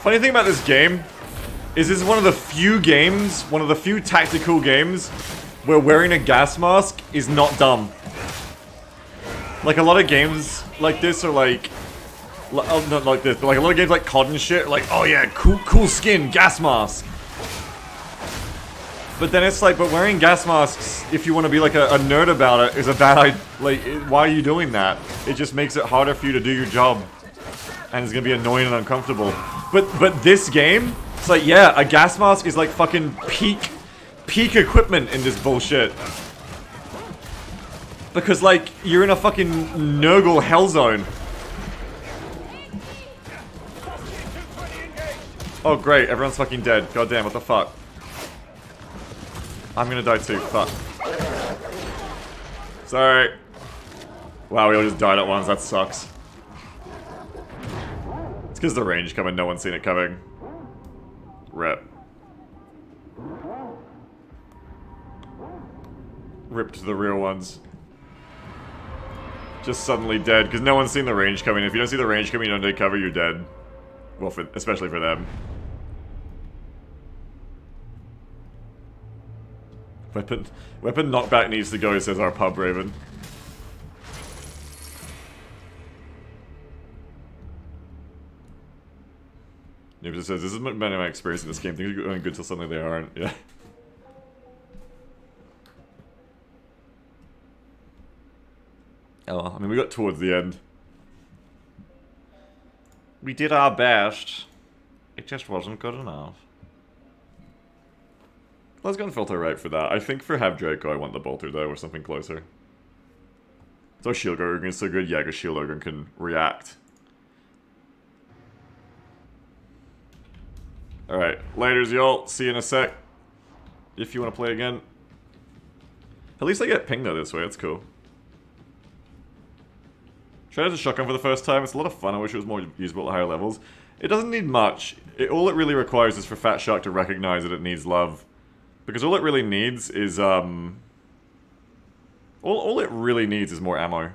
Funny thing about this game is this is one of the few games, one of the few tactical games where wearing a gas mask is not dumb. Like a lot of games like this are like, not like this, but like a lot of games like COD and shit, like, oh yeah, cool skin, gas mask. But then it's like, but wearing gas masks, if you want to be like a nerd about it, is a bad idea. Like, why are you doing that? It just makes it harder for you to do your job. And it's gonna be annoying and uncomfortable. But this game, it's like, yeah, a gas mask is like fucking peak equipment in this bullshit. Because like, you're in a fucking Nurgle hell zone. Oh great, everyone's fucking dead. God damn, what the fuck? I'm gonna die too, fuck. Sorry. Wow, we all just died at once, that sucks. It's because the range coming, no one's seen it coming. Rip. Rip to the real ones. Just suddenly dead, because no one's seen the range coming. If you don't see the range coming, you don't take cover, you're dead. Well, especially for them. Weapon knockback needs to go, says our pub raven. Nibs says, this is my experience in this game. Things are going good till suddenly they aren't. Yeah. Oh, well, I mean, we got towards the end. We did our best. It just wasn't good enough. Let's go and filter right for that. I think for Have Draco, I want the Bolter, though, or something closer. So Shield Organ is so good, yeah, because Shield Organ can react. Alright, laters, y'all. See you in a sec. If you want to play again. At least I get pinged though this way, that's cool. Tried as a shotgun for the first time, it's a lot of fun. I wish it was more usable at higher levels. It doesn't need much. All it really requires is for Fat Shark to recognize that it needs love. Because all it really needs is, all it really needs is more ammo.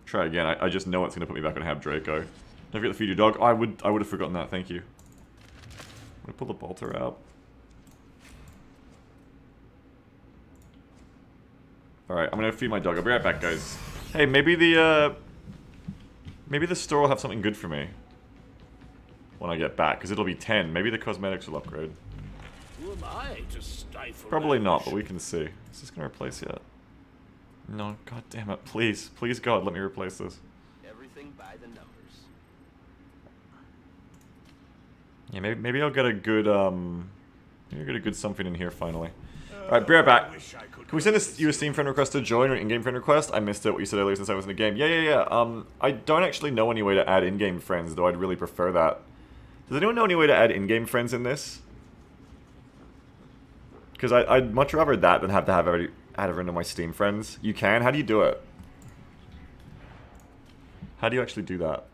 Try again, I just know it's going to put me back on Have Draco. Don't forget to feed your dog. I would have forgotten that, thank you. I'm going to pull the Bolter out. Alright, I'm going to feed my dog. I'll be right back, guys. Hey, maybe the store will have something good for me when I get back, because it'll be 10. Maybe the cosmetics will upgrade. Who am I to stifle? Probably not, but ambition? we can see. Is this gonna replace yet? No, god damn it. Please. Please God, let me replace this. Everything by the numbers. Yeah, maybe I'll get a good maybe I'll get a good something in here finally. Alright, be right back. Can we send you a Steam friend request to join or in-game friend request? I missed it, what you said earlier since I was in the game. Yeah. I don't actually know any way to add in-game friends, though I'd really prefer that. Does anyone know any way to add in-game friends in this? Because I'd much rather that than have to have add everyone to my Steam friends. You can? How do you do it? How do you actually do that?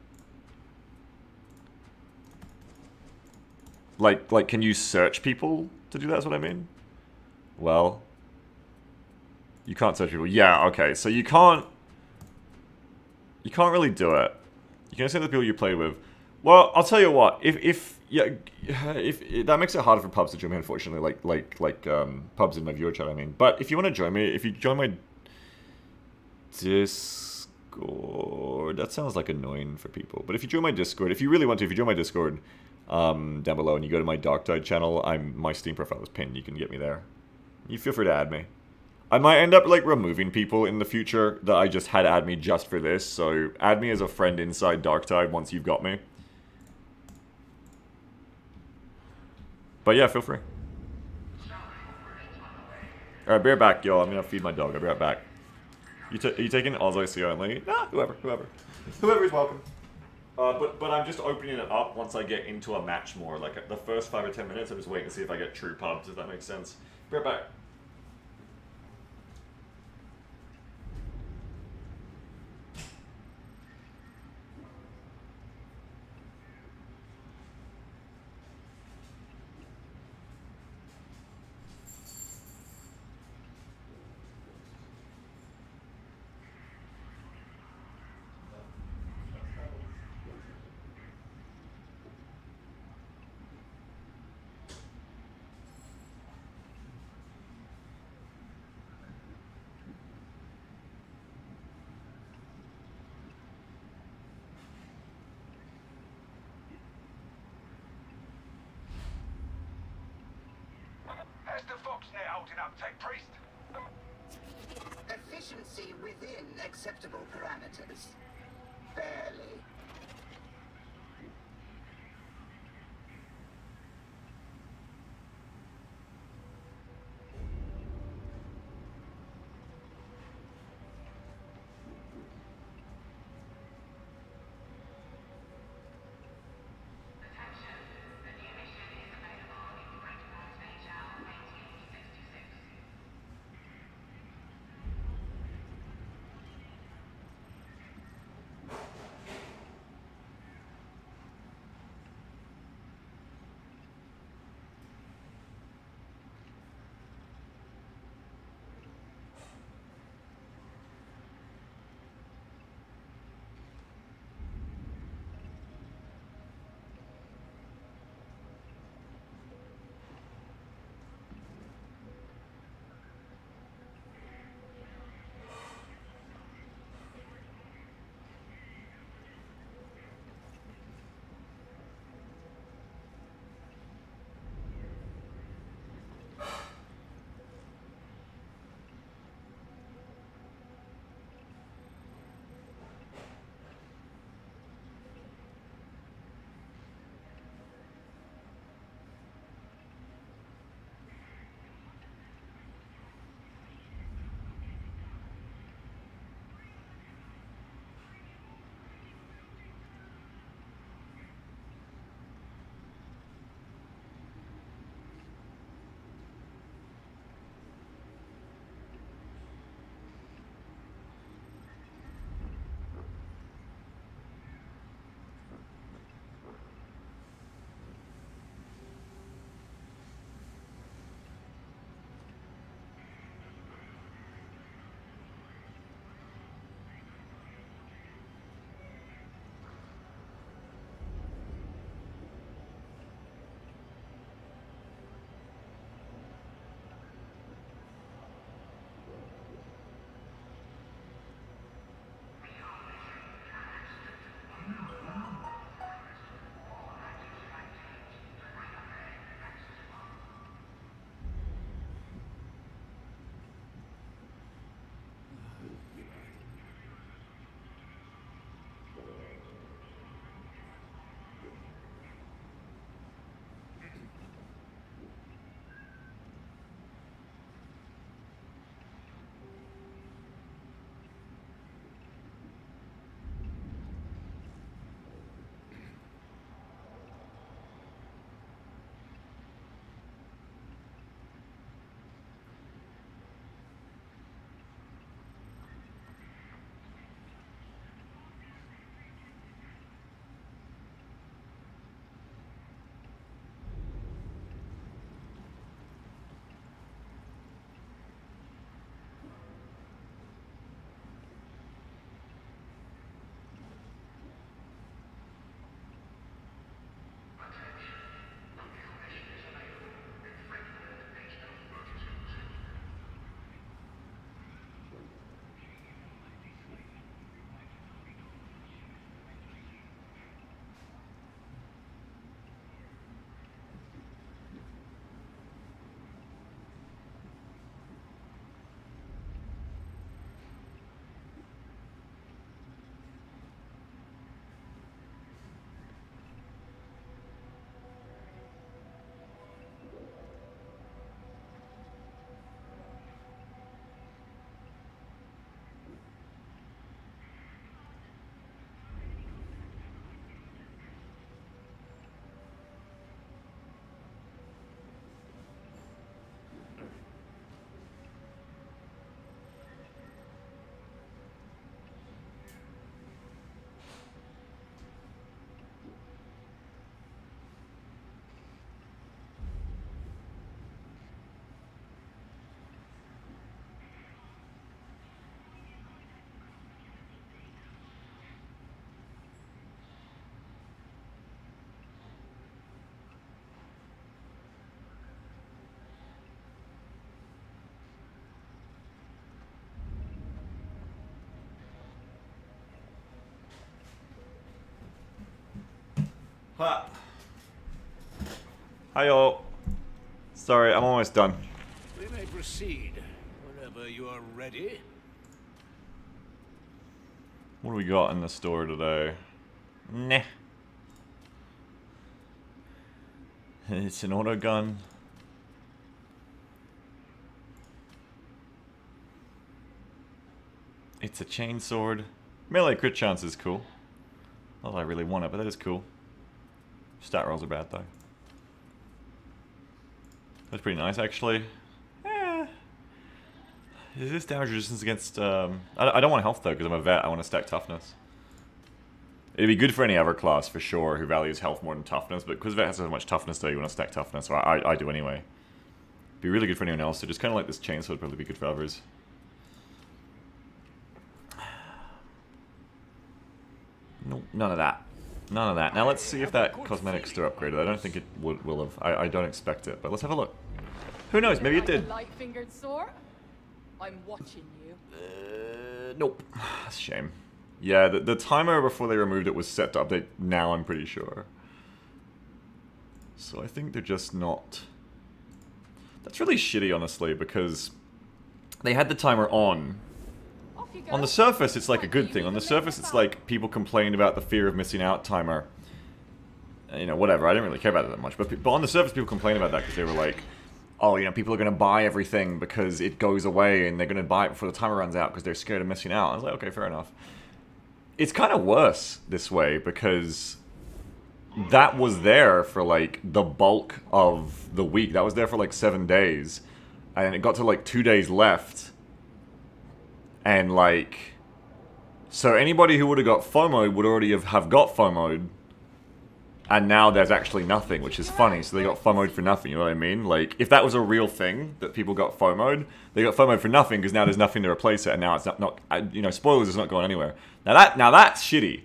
Like, can you search people to do that, is what I mean? Well, you can't search people. Yeah, okay, so you can't really do it. You can only say the people you played with. Well, I'll tell you what, if that makes it harder for pubs to join me, unfortunately, like pubs in my viewer chat, I mean. But if you want to join me, if you join my Discord, that sounds like annoying for people. But if you join my Discord, if you really want to, if you join my Discord, down below, and you go to my Darktide channel, my Steam profile is pinned. You can get me there. You feel free to add me. I might end up like removing people in the future that I just had add me just for this. So add me as a friend inside Darktide once you've got me. But yeah, feel free. Alright, be right back, y'all. I'm gonna feed my dog. I'll be right back. Are you taking Oz IC only? Nah, whoever. Whoever is welcome. But I'm just opening it up once I get into a match more. Like the first 5 or 10 minutes, I'm just waiting to see if I get true pubs, if that makes sense. Be right back. How's the fox net holding up, Tech Priest? Efficiency within acceptable parameters. Barely. Hi-yo. Sorry, I'm almost done. We may proceed whenever you are ready. What do we got in the store today? Nah. It's an auto gun. It's a chainsword. Melee crit chance is cool. Not that I really want it, but that is cool. Stat rolls are bad though. That's pretty nice actually. Is this damage resistance against... I don't want health though, because I'm a vet. I want to stack toughness. It'd be good for any other class for sure who values health more than toughness, but because vet has so much toughness though, you want to stack toughness, so I do anyway. Be really good for anyone else, so just kind of like this chainsaw would probably be good for others. Nope, none of that. None of that. Now let's see if that cosmetics are upgraded. I don't think it will have. I don't expect it, but let's have a look. Who knows? Maybe it did. Light-fingered sword? I'm watching you. Nope. That's a shame. Yeah, the timer before they removed it was set to update now, I'm pretty sure. So I think they're just not... That's really shitty, honestly, because they had the timer on. On the surface, it's like a good thing. On the surface, it's like people complained about the fear of missing out timer. You know, whatever. I didn't really care about it that much. But on the surface, people complained about that because they were like, oh, you know, people are going to buy everything because it goes away and they're going to buy it before the timer runs out because they're scared of missing out. I was like, okay, fair enough. It's kind of worse this way because that was there for like the bulk of the week. That was there for like 7 days. And it got to like 2 days left. And like... So anybody who would have got FOMO'd would already have got FOMO'd. And now there's actually nothing, which is funny. So they got FOMO'd for nothing, you know what I mean? Like, if that was a real thing, that people got FOMO'd, they got FOMO'd for nothing because now there's nothing to replace it, and now it's not you know, spoilers, is not going anywhere. Now that's shitty.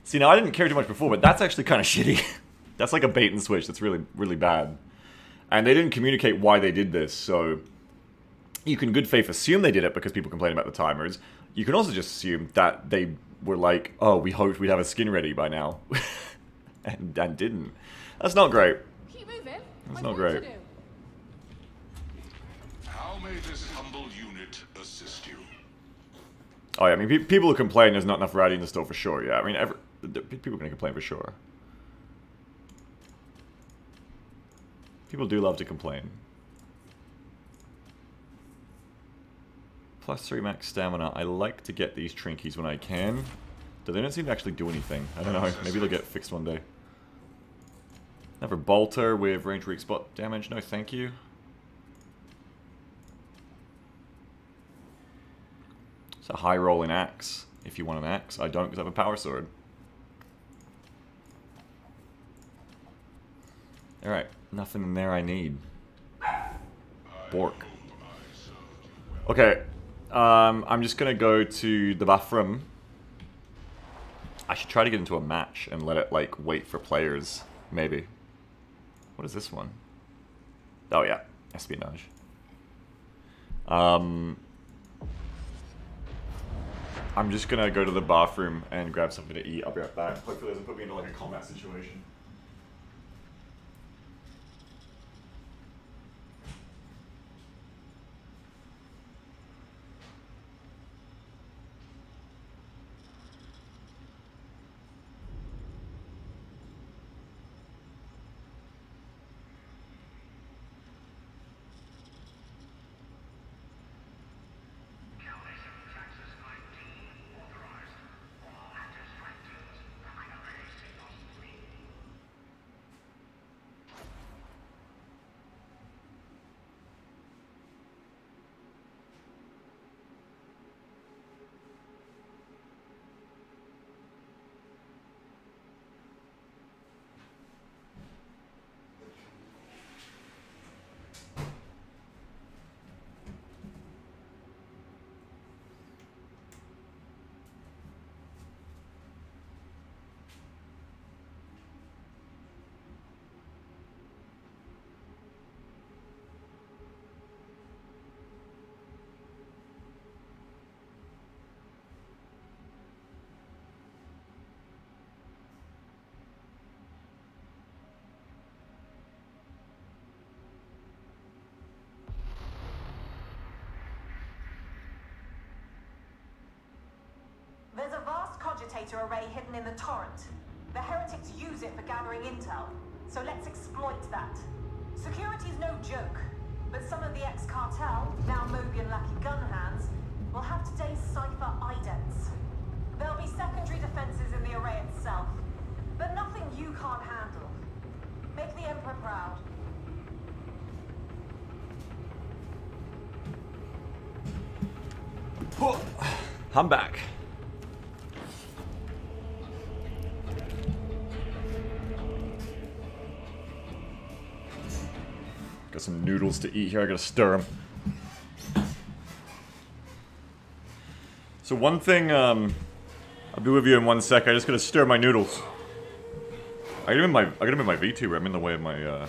See, now I didn't care too much before, but that's actually kind of shitty. That's like a bait and switch. That's really, really bad. And they didn't communicate why they did this, so you can good faith assume they did it because people complain about the timers. You can also just assume that they were like, oh, we hoped we'd have a skin ready by now. and didn't. That's not great. Keep moving. That's not great. How may this humble unit assist you? Oh yeah, I mean, people who complain there's not enough variety in the store for sure, yeah. I mean, people are going to complain for sure. People do love to complain. +3 max stamina. I like to get these trinkies when I can. They don't seem to actually do anything. I don't know. Maybe they'll get fixed one day. Never bolter with range weak spot damage. No, thank you. It's a high rolling axe. If you want an axe, I don't because I have a power sword. All right, nothing in there I need. Bork. Okay, I'm just gonna go to the bathroom. I should try to get into a match and let it, like, wait for players. Maybe. What is this one? Oh, yeah. Espionage. I'm just gonna go to the bathroom and grab something to eat. I'll be right back. Hopefully it doesn't put me into, like, a combat situation. locator array hidden in the torrent. The heretics use it for gathering intel, so let's exploit that. Security's no joke, but some of the ex-cartel, now Mobian Lucky gun hands, will have today's cipher idents. There'll be secondary defenses in the array itself, but nothing you can't handle. Make the Emperor proud. I'm back. Got some noodles to eat here. I gotta stir them. So one thing, I'll be with you in 1 sec. I just gotta stir my noodles. I got him in my VTuber. I'm in the way of my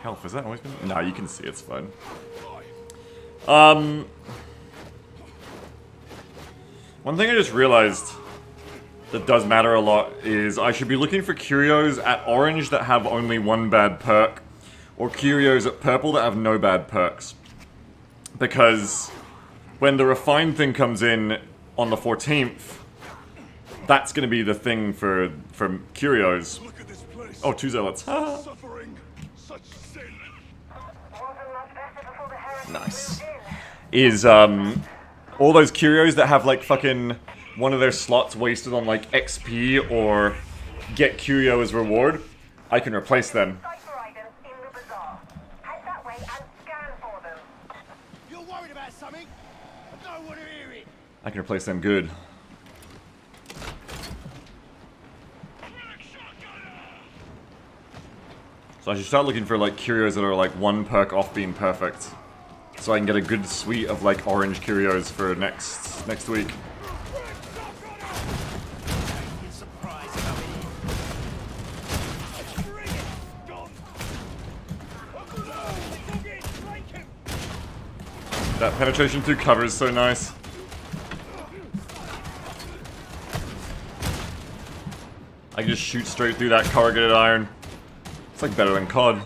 health. Has that always been? Nah, you can see it's fine. One thing I just realized that does matter a lot is I should be looking for curios at orange that have only one bad perk, or curios at purple that have no bad perks. Because when the refined thing comes in on the 14th, that's going to be the thing for curios. Oh, 2 zealots. Nice. Is, all those curios that have, like, fucking one of their slots wasted on, like, XP or get curio as reward, I can replace them. You're worried about something? I don't want to hear it. I can replace them good. So I should start looking for, like, curios that are, like, 1 perk off being perfect. So I can get a good suite of, like, orange curios for next week. That penetration through cover is so nice. I can just shoot straight through that corrugated iron. It's like better than COD.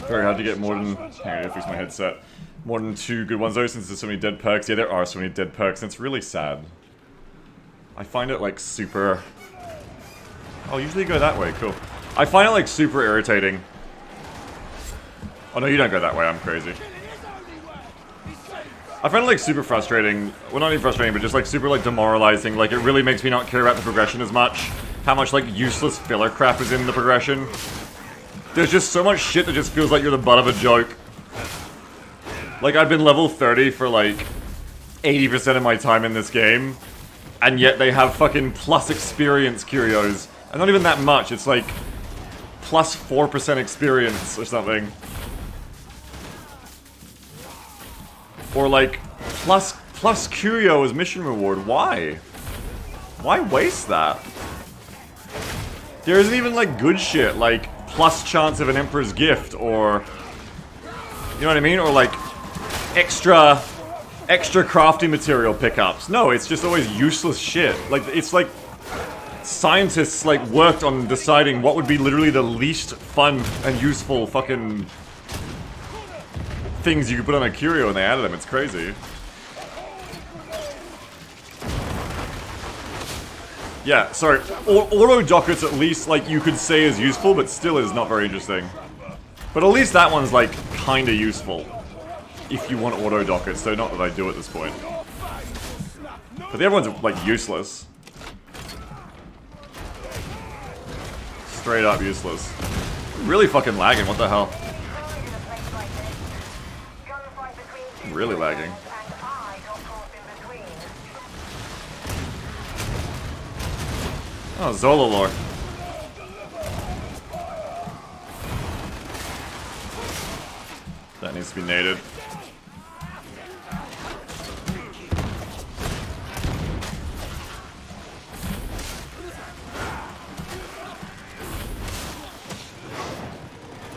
Very hard to get more than... Hang on, I gotta fix my headset. More than 2 good ones though, since there's so many dead perks. Yeah, there are so many dead perks, and it's really sad. I find it, like, super... Oh, usually you go that way, cool. I find it, like, super irritating. Oh no, you don't go that way, I'm crazy. I find it, like, super frustrating. Well, not even frustrating, but just, like, super, like, demoralizing. Like, it really makes me not care about the progression as much. How much, like, useless filler crap is in the progression. There's just so much shit that just feels like you're the butt of a joke. Like, I've been level 30 for, like, 80% of my time in this game. And yet they have fucking plus experience curios. And not even that much, it's like... plus 4% experience or something. Or like, plus curio as mission reward. Why? Why waste that? There isn't even, like, good shit, like... plus chance of an Emperor's Gift, or... You know what I mean? Or, like, extra crafting material pickups. No, it's just always useless shit. Like, it's like... scientists, like, worked on deciding what would be literally the least fun and useful fucking... things you could put on a curio, and they added them. It's crazy. Yeah, sorry. Auto dockets at least, like, you could say is useful, but still is not very interesting. But at least that one's, like, kinda useful. If you want auto dockets, though not that I do at this point. But the other ones are, like, useless. Straight up useless. Really fucking lagging, what the hell? Really lagging. Oh, Zola lore. That needs to be nated.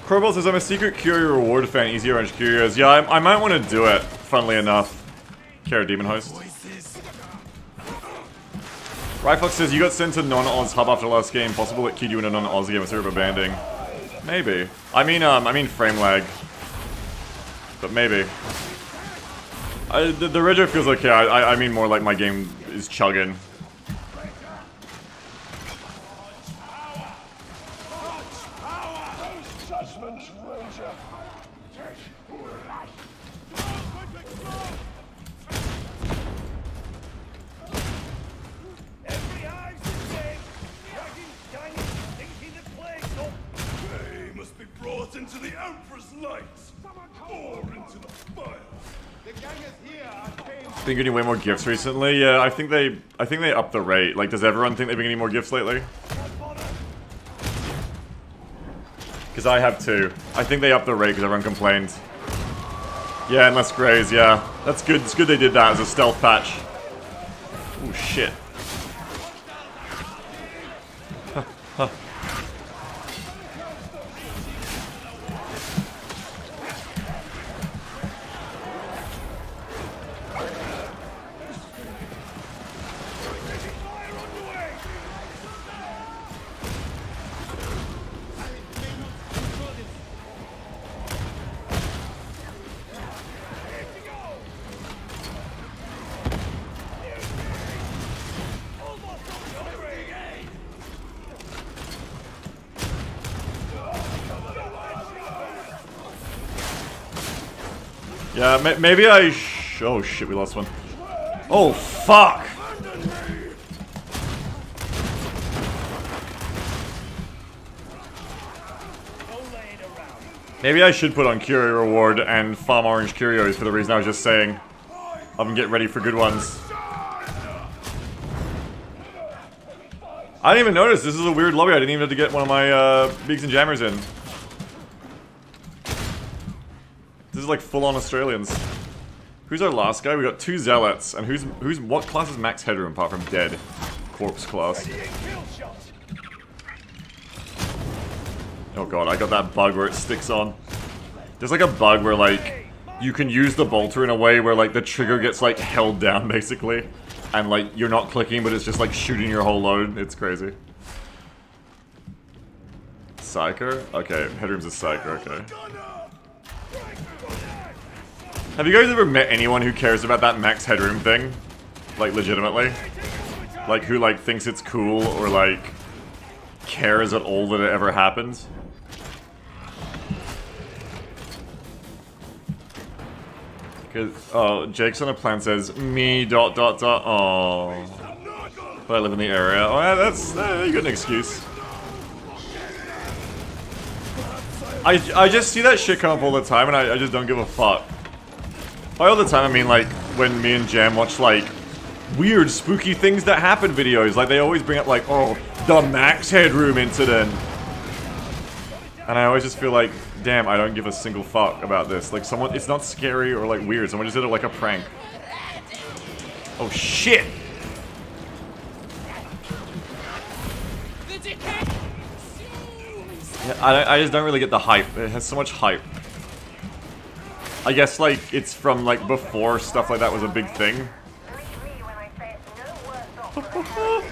Corbel says, I'm a secret curio reward fan, easy orange curios. Yeah, I might want to do it, funnily enough. Kara Demon Host. Ryfox says, you got sent to non-Oz hub after last game. Possible it keyed you in a non-Oz game with server banding. Maybe. I mean frame lag. But maybe. The rego feels okay. I mean more like my game is chugging. Into the Emperor's lights, or into the fire. The gang is here. Been getting way more gifts recently. Yeah, I think they upped the rate. Like, does everyone think they've been getting more gifts lately? Because I have too. I think they upped the rate because everyone complained. Yeah, and less grays. Yeah, that's good. It's good they did that as a stealth patch. Oh shit. Huh. Yeah, maybe I oh shit, we lost one. Oh, fuck! Maybe I should put on Curio Reward and farm orange Curios for the reason I was just saying. I can get ready for good ones. I didn't even notice, this is a weird lobby, I didn't even have to get one of my Beaks and Jammers in. This is like full-on Australians. Who's our last guy? We got 2 Zealots, and what class is Max Headroom apart from Dead? Corpse class. Oh god, I got that bug where it sticks on. There's like a bug where like, you can use the bolter in a way where like the trigger gets like held down basically. And like, you're not clicking but it's just like shooting your whole load. It's crazy. Psyker? Okay, Headroom's a Psyker, okay. Have you guys ever met anyone who cares about that max headroom thing? Like, legitimately? Like, who, like, thinks it's cool or, like, cares at all that it ever happens? Oh, Jake's on a plan says, me, ... Oh. But I live in the area. Oh, yeah, that's, you got an excuse. I just see that shit come up all the time and I just don't give a fuck. By all the time, I mean, like, when me and Jam watch, like, weird, spooky things that happen videos. Like, they always bring up, like, oh, the Max Headroom incident. And I always just feel like, damn, I don't give a single fuck about this. Like, someone, it's not scary or, like, weird. Someone just did it like a prank. Oh, shit! Yeah, I just don't really get the hype. It has so much hype. I guess, like, it's from, like, before stuff like that was a big thing.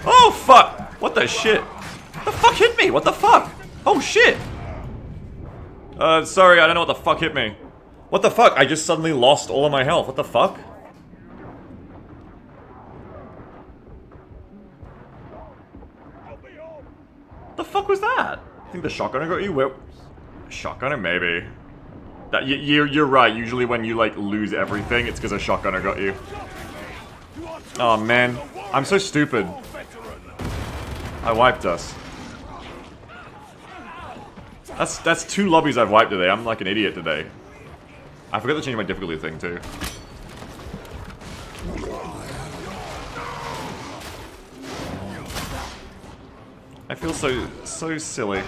Oh, fuck! What the shit? The fuck hit me? What the fuck? Oh, shit! Sorry, I don't know what the fuck hit me. What the fuck? I just suddenly lost all of my health. What the fuck? The fuck was that? I think the shotgunner got you? Where? Shotgunner? Maybe. That, you're right, usually when you, like, lose everything, it's because a shotgunner got you. Oh, man. I'm so stupid. I wiped us. That's 2 lobbies I've wiped today. I'm like an idiot today. I forgot to change my difficulty thing, too. I feel so silly.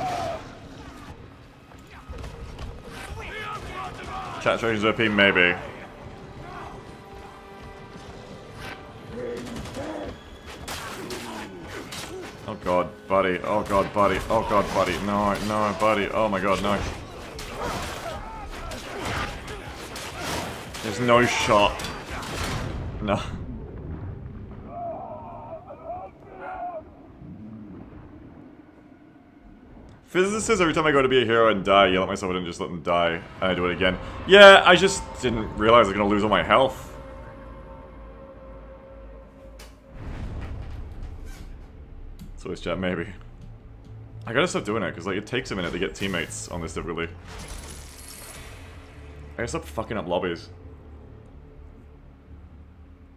Chat strategies OP, maybe. Oh god, buddy. Oh god, buddy. Oh god, buddy. No, no, buddy. Oh my god, no. There's no shot. No. Physicist says every time I go to be a hero and die, I yell at myself and just let them die, and I do it again. Yeah, I just didn't realize I was gonna lose all my health. So it's chat, maybe. I gotta stop doing it, because like, it takes a minute to get teammates on this difficulty. I gotta stop fucking up lobbies.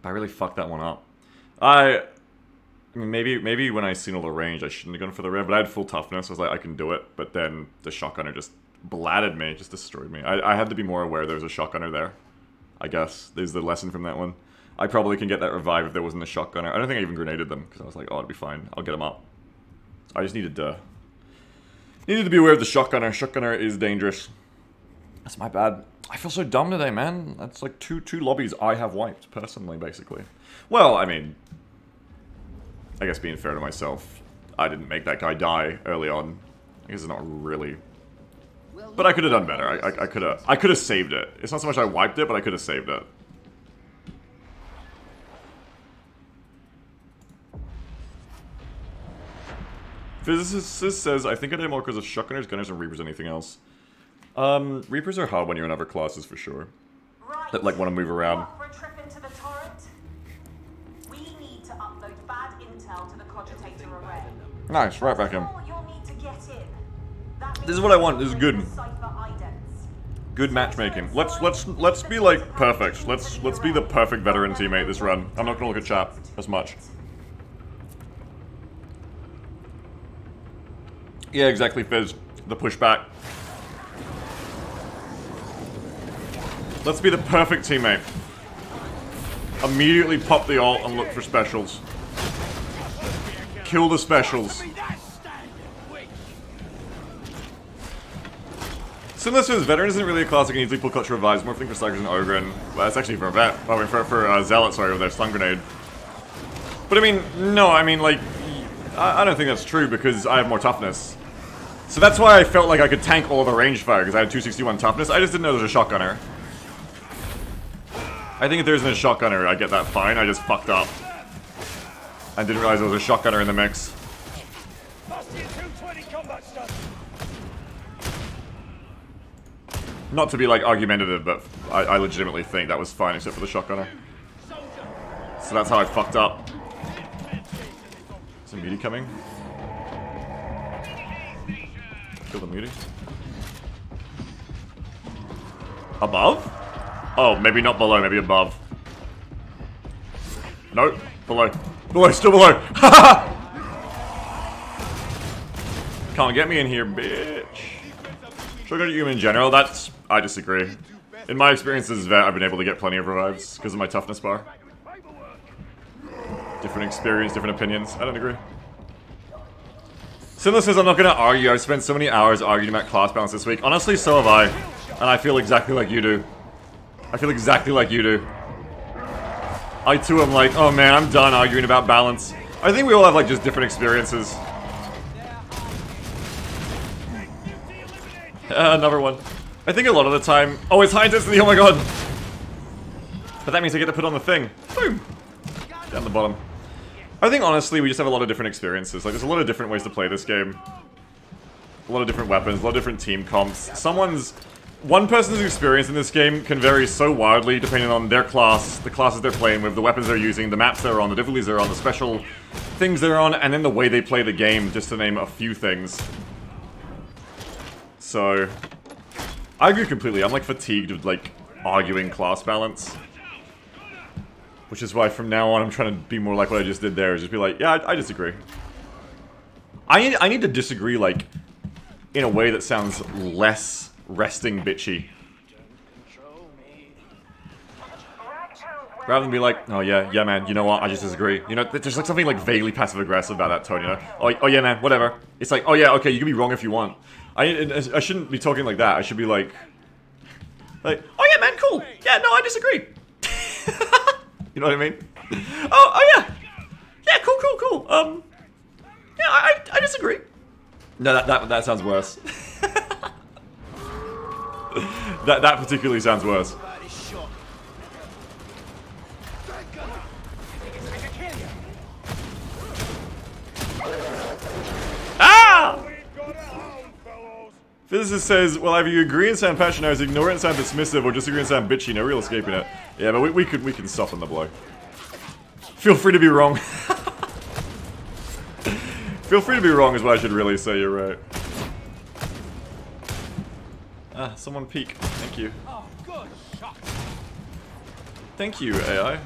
I really fucked that one up. I mean, maybe when I seen all the range, I shouldn't have gone for the rev, but I had full toughness. I was like, I can do it. But then the shotgunner just blatted me, just destroyed me. I had to be more aware there was a shotgunner there. I guess there's the lesson from that one. I probably can get that revive if there wasn't a shotgunner. I don't think I even grenaded them because I was like, oh, it'll be fine. I'll get them up. I just needed to be aware of the shotgunner. Shotgunner is dangerous. That's my bad. I feel so dumb today, man. That's like two lobbies I have wiped personally, basically. Well, I mean, I guess being fair to myself, I didn't make that guy die early on. I guess it's not really, but I could have done better. I could have saved it. It's not so much I wiped it, but I could have saved it. Physicist says, I think I did more because of shotgunners, gunners, and reapers than anything else. Reapers are hard when you're in other classes for sure. Right. That like want to move around. For a trip into the torrent? We need to upload bad intel to the cogitator array. Nice, right back in. You'll need to get in. That This is what I want. This is good. means cipher idents. Good matchmaking. Let's be like perfect. Let's be the perfect veteran teammate this run. I'm not gonna look at chat as much. Yeah, exactly, Fizz. The pushback. Let's be the perfect teammate. Immediately pop the ult and look for specials. Kill the specials. Similar to his veteran isn't really a class that can easily pull clutch revives, more thing for Strikers and Ogre, well, that's actually for a vet. I mean, for Zealot, sorry, with their stun grenade. But I mean, no, I mean, like, I don't think that's true because I have more toughness. So that's why I felt like I could tank all the range fire, because I had 261 toughness. I just didn't know there was a shotgunner. I think if there isn't a shotgunner, I get that fine. I just fucked up. I didn't realize there was a shotgunner in the mix. Not to be like argumentative, but I legitimately think that was fine except for the shotgunner. So that's how I fucked up. Is a meaty coming? Kill the meaty. Above? Oh, maybe not below, maybe above. Nope, below. Below, still below. Can't get me in here, bitch. Should I go to you in general? That's... I disagree. In my experience as vet, I've been able to get plenty of revives because of my toughness bar. Different experience, different opinions. I don't agree. Sinla says, I'm not going to argue. I've spent so many hours arguing about class balance this week. Honestly, so have I. And I feel exactly like you do. I feel exactly like you do. I too am like, oh man, I'm done arguing about balance. I think we all have like just different experiences. Another one. I think a lot of the time... Oh, it's high intensity, oh my god! But that means I get to put on the thing. Boom! Down the bottom. I think honestly we just have a lot of different experiences. Like there's a lot of different ways to play this game. A lot of different weapons, a lot of different team comps. One person's experience in this game can vary so wildly depending on their class, the classes they're playing with, the weapons they're using, the maps they're on, the difficulties they're on, the special things they're on, and then the way they play the game, just to name a few things. So, I agree completely. I'm like fatigued with like arguing class balance. Which is why from now on I'm trying to be more like what I just did there. Just be like, yeah, I disagree. I need to disagree like in a way that sounds less resting bitchy. Rather than be like, oh yeah man, you know what, I just disagree. You know, there's like something like vaguely passive aggressive about that tone, you know? Oh yeah man, whatever. It's like, oh yeah, okay, you can be wrong if you want. I shouldn't be talking like that. I should be like, oh yeah man, cool. Yeah, no, I disagree. You know what I mean? Oh yeah. Yeah, cool. Yeah, I disagree. No, that sounds worse. that particularly sounds worse. Physicist says, well, either you agree and sound patronized, ignore it and sound dismissive, or disagree and sound bitchy. No real escaping it. Yeah, but we can soften the blow. Feel free to be wrong. Feel free to be wrong is what I should really say. You're right. Ah, someone peek. Thank you. Oh, good shot. Thank you, AI.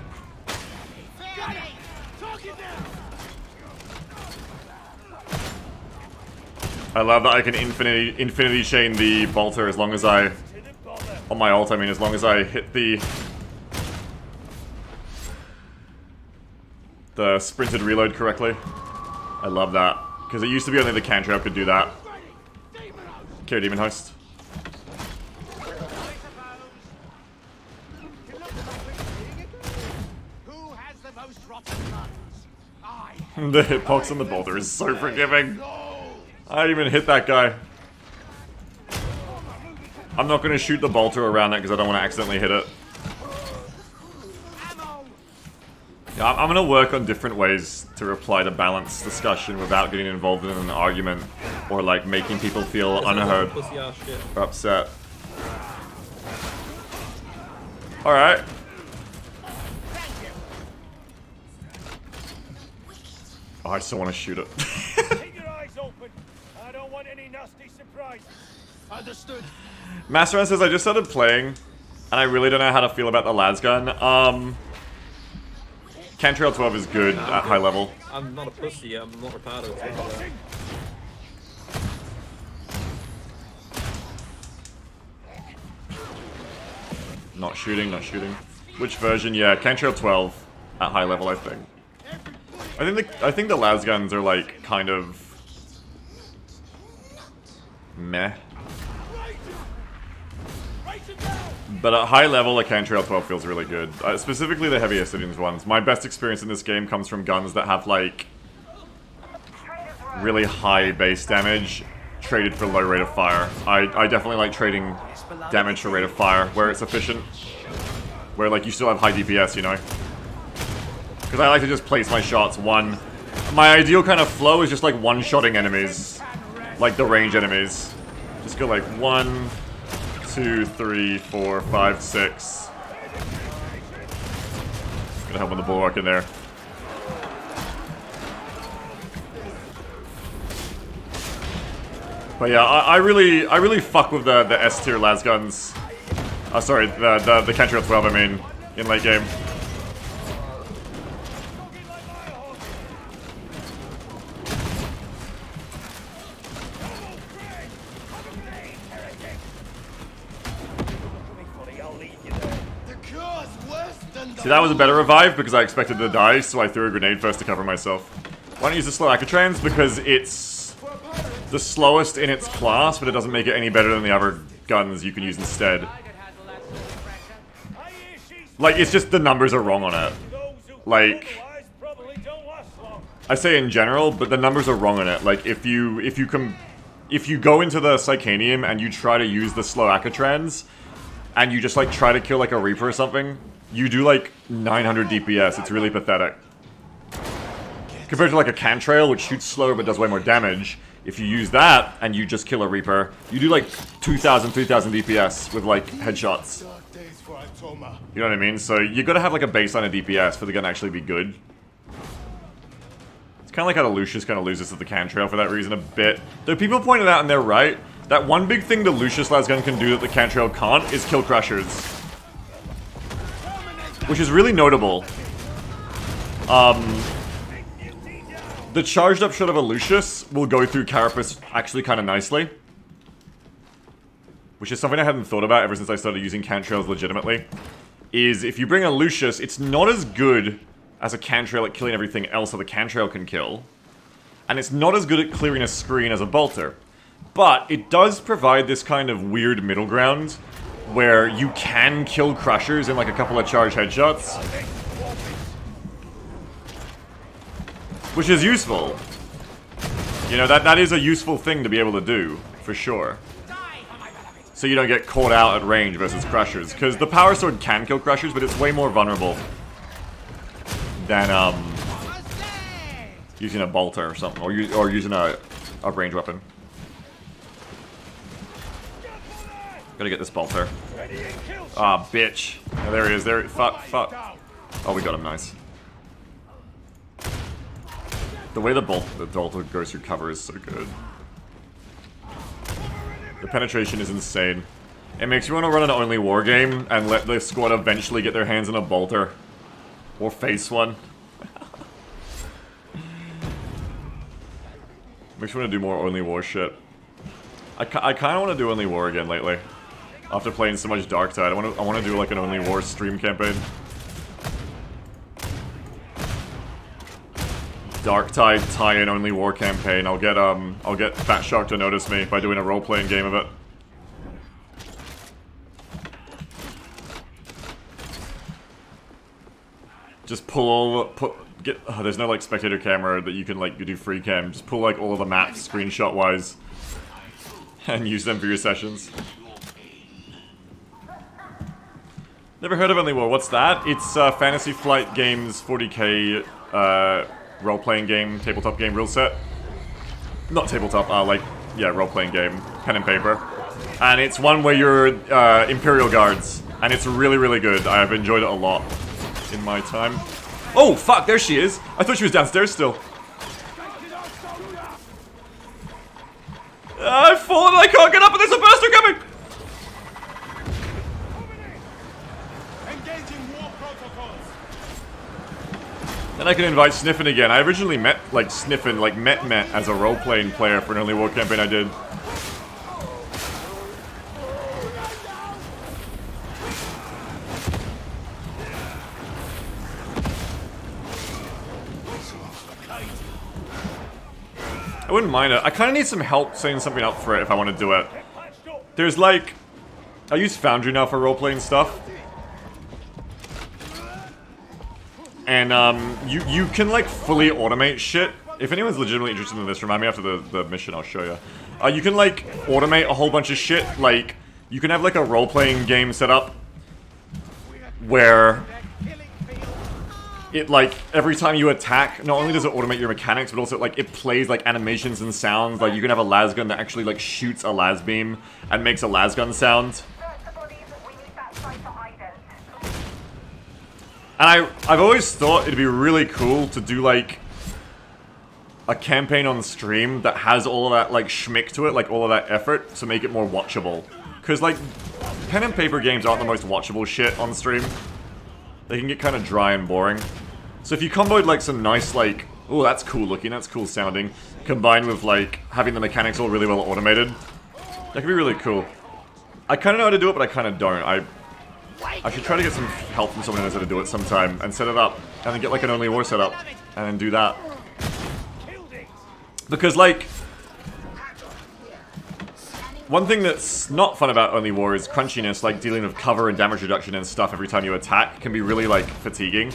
I love that I can infinity chain the bolter as long as I... On my ult, I mean, as long as I hit the sprinted reload correctly. I love that. Because it used to be only the cantrip could do that. Okay, Demon Host. The hitbox on the bolter is so forgiving. I didn't even hit that guy. I'm not going to shoot the bolter around it because I don't want to accidentally hit it. Yeah, I'm going to work on different ways to reply to balanced discussion without getting involved in an argument or like making people feel unheard or upset. Alright. Oh, I still want to shoot it. Keep your eyes open. I don't want any nasty surprises. Understood. Masterman says, I just started playing, and I really don't know how to feel about the las gun. Cantrail 12 is good at high level. I'm not a pussy, I'm not retarded. Not shooting, not shooting. Which version? Yeah, Cantrail 12 at high level, I think. I think the las guns are like kind of meh. But at high level, the Cantrail 12 feels really good. Specifically the heavier settings ones. My best experience in this game comes from guns that have like really high base damage traded for low rate of fire. I definitely like trading damage for rate of fire where it's efficient. Where like you still have high DPS, you know? Because I like to just place my shots one. My ideal kind of flow is just like one-shotting enemies. Like the range enemies. Just go like 1, 2, 3, 4, 5, 6. Gonna help with the bulwark in there. But yeah, I really fuck with the S tier las guns. Sorry, the Cantrail 12 I mean, in late game. See, that was a better revive because I expected to die, so I threw a grenade first to cover myself. Why don't you use the slow Acatrans? Because it's the slowest in its class, but it doesn't make it any better than the other guns you can use instead. Like, it's just the numbers are wrong on it. Like, I say in general, but the numbers are wrong on it. Like, if you go into the Psychanium and you try to use the slow Acatrans, and you just like try to kill like a Reaper or something, you do like 900 DPS. It's really pathetic. Compared to like a Cantrail, which shoots slower but does way more damage, if you use that and you just kill a Reaper, you do like 2,000, 3,000 DPS with like headshots. You know what I mean? So you gotta have like a baseline of DPS for the gun to actually be good. It's kind of like how the Lucius kind of loses to the Cantrail for that reason a bit. Though people pointed out, and they're right, that one big thing the Lucius las gun can do that the Cantrail can't is kill Crushers. Which is really notable. The charged up shot of a Lucius will go through Carapace actually kind of nicely. Which is something I hadn't thought about ever since I started using Cantrails legitimately. Is if you bring a Lucius, it's not as good as a Cantrail at killing everything else that a Cantrail can kill. And it's not as good at clearing a screen as a Bolter. But it does provide this kind of weird middle ground where you can kill Crushers in like a couple of charge headshots. Which is useful. You know, that is a useful thing to be able to do, for sure. So you don't get caught out at range versus Crushers. Because the Power Sword can kill Crushers, but it's way more vulnerable than using a Bolter or something, or using a range weapon. Gotta get this bolter. Ah, bitch. Oh, there he is. There. Fuck. Oh, we got him. Nice. The way the bolter goes through cover is so good. The penetration is insane. It makes you want to run an only war game and let the squad eventually get their hands on a bolter. Or face one. Makes you want to do more only war shit. I kind of want to do only war again lately. After playing so much Darktide, I want to do like an only war stream campaign. Darktide tie-in only war campaign. I'll get Fat Shark to notice me by doing a role-playing game of it. Just there's no like spectator camera that you can like do free cam. Just pull like all of the maps screenshot wise and use them for your sessions. Never heard of Only War. What's that? It's Fantasy Flight Games 40k role-playing game, tabletop game rule set. Not tabletop, role-playing game, pen and paper. And it's one where you're Imperial Guards, and it's really, really good. I've enjoyed it a lot in my time. Oh, fuck, there she is! I thought she was downstairs still. I've fallen and I can't get up and there's a burster coming! Then I can invite Sniffin again. I originally met, like, Sniffin, like, met as a role-playing player for an Only War campaign I did. I wouldn't mind it. I kind of need some help setting something up for it if I want to do it. There's, like... I use Foundry now for role-playing stuff. And, you can, like, fully automate shit. If anyone's legitimately interested in this, remind me after the mission, I'll show you. You can, like, automate a whole bunch of shit. Like, you can have, like, a role-playing game set up where it, like, every time you attack, not only does it automate your mechanics, but also, like, it plays, like, animations and sounds. Like, you can have a lasgun that actually, like, shoots a las beam and makes a lasgun sound. And I've always thought it'd be really cool to do, like, a campaign on stream that has all of that, like, schmick to it, like, all of that effort to make it more watchable. Because, like, pen and paper games aren't the most watchable shit on stream. They can get kind of dry and boring. So if you comboed, like, some nice, like, oh, that's cool looking, that's cool sounding, combined with, like, having the mechanics all really well automated, that could be really cool. I kind of know how to do it, but I kind of don't. I should try to get some help from someone who knows how to do it sometime, and set it up, and then get, like, an Only War set up, and then do that. Because, like, one thing that's not fun about Only War is crunchiness, like dealing with cover and damage reduction and stuff every time you attack can be really, like, fatiguing.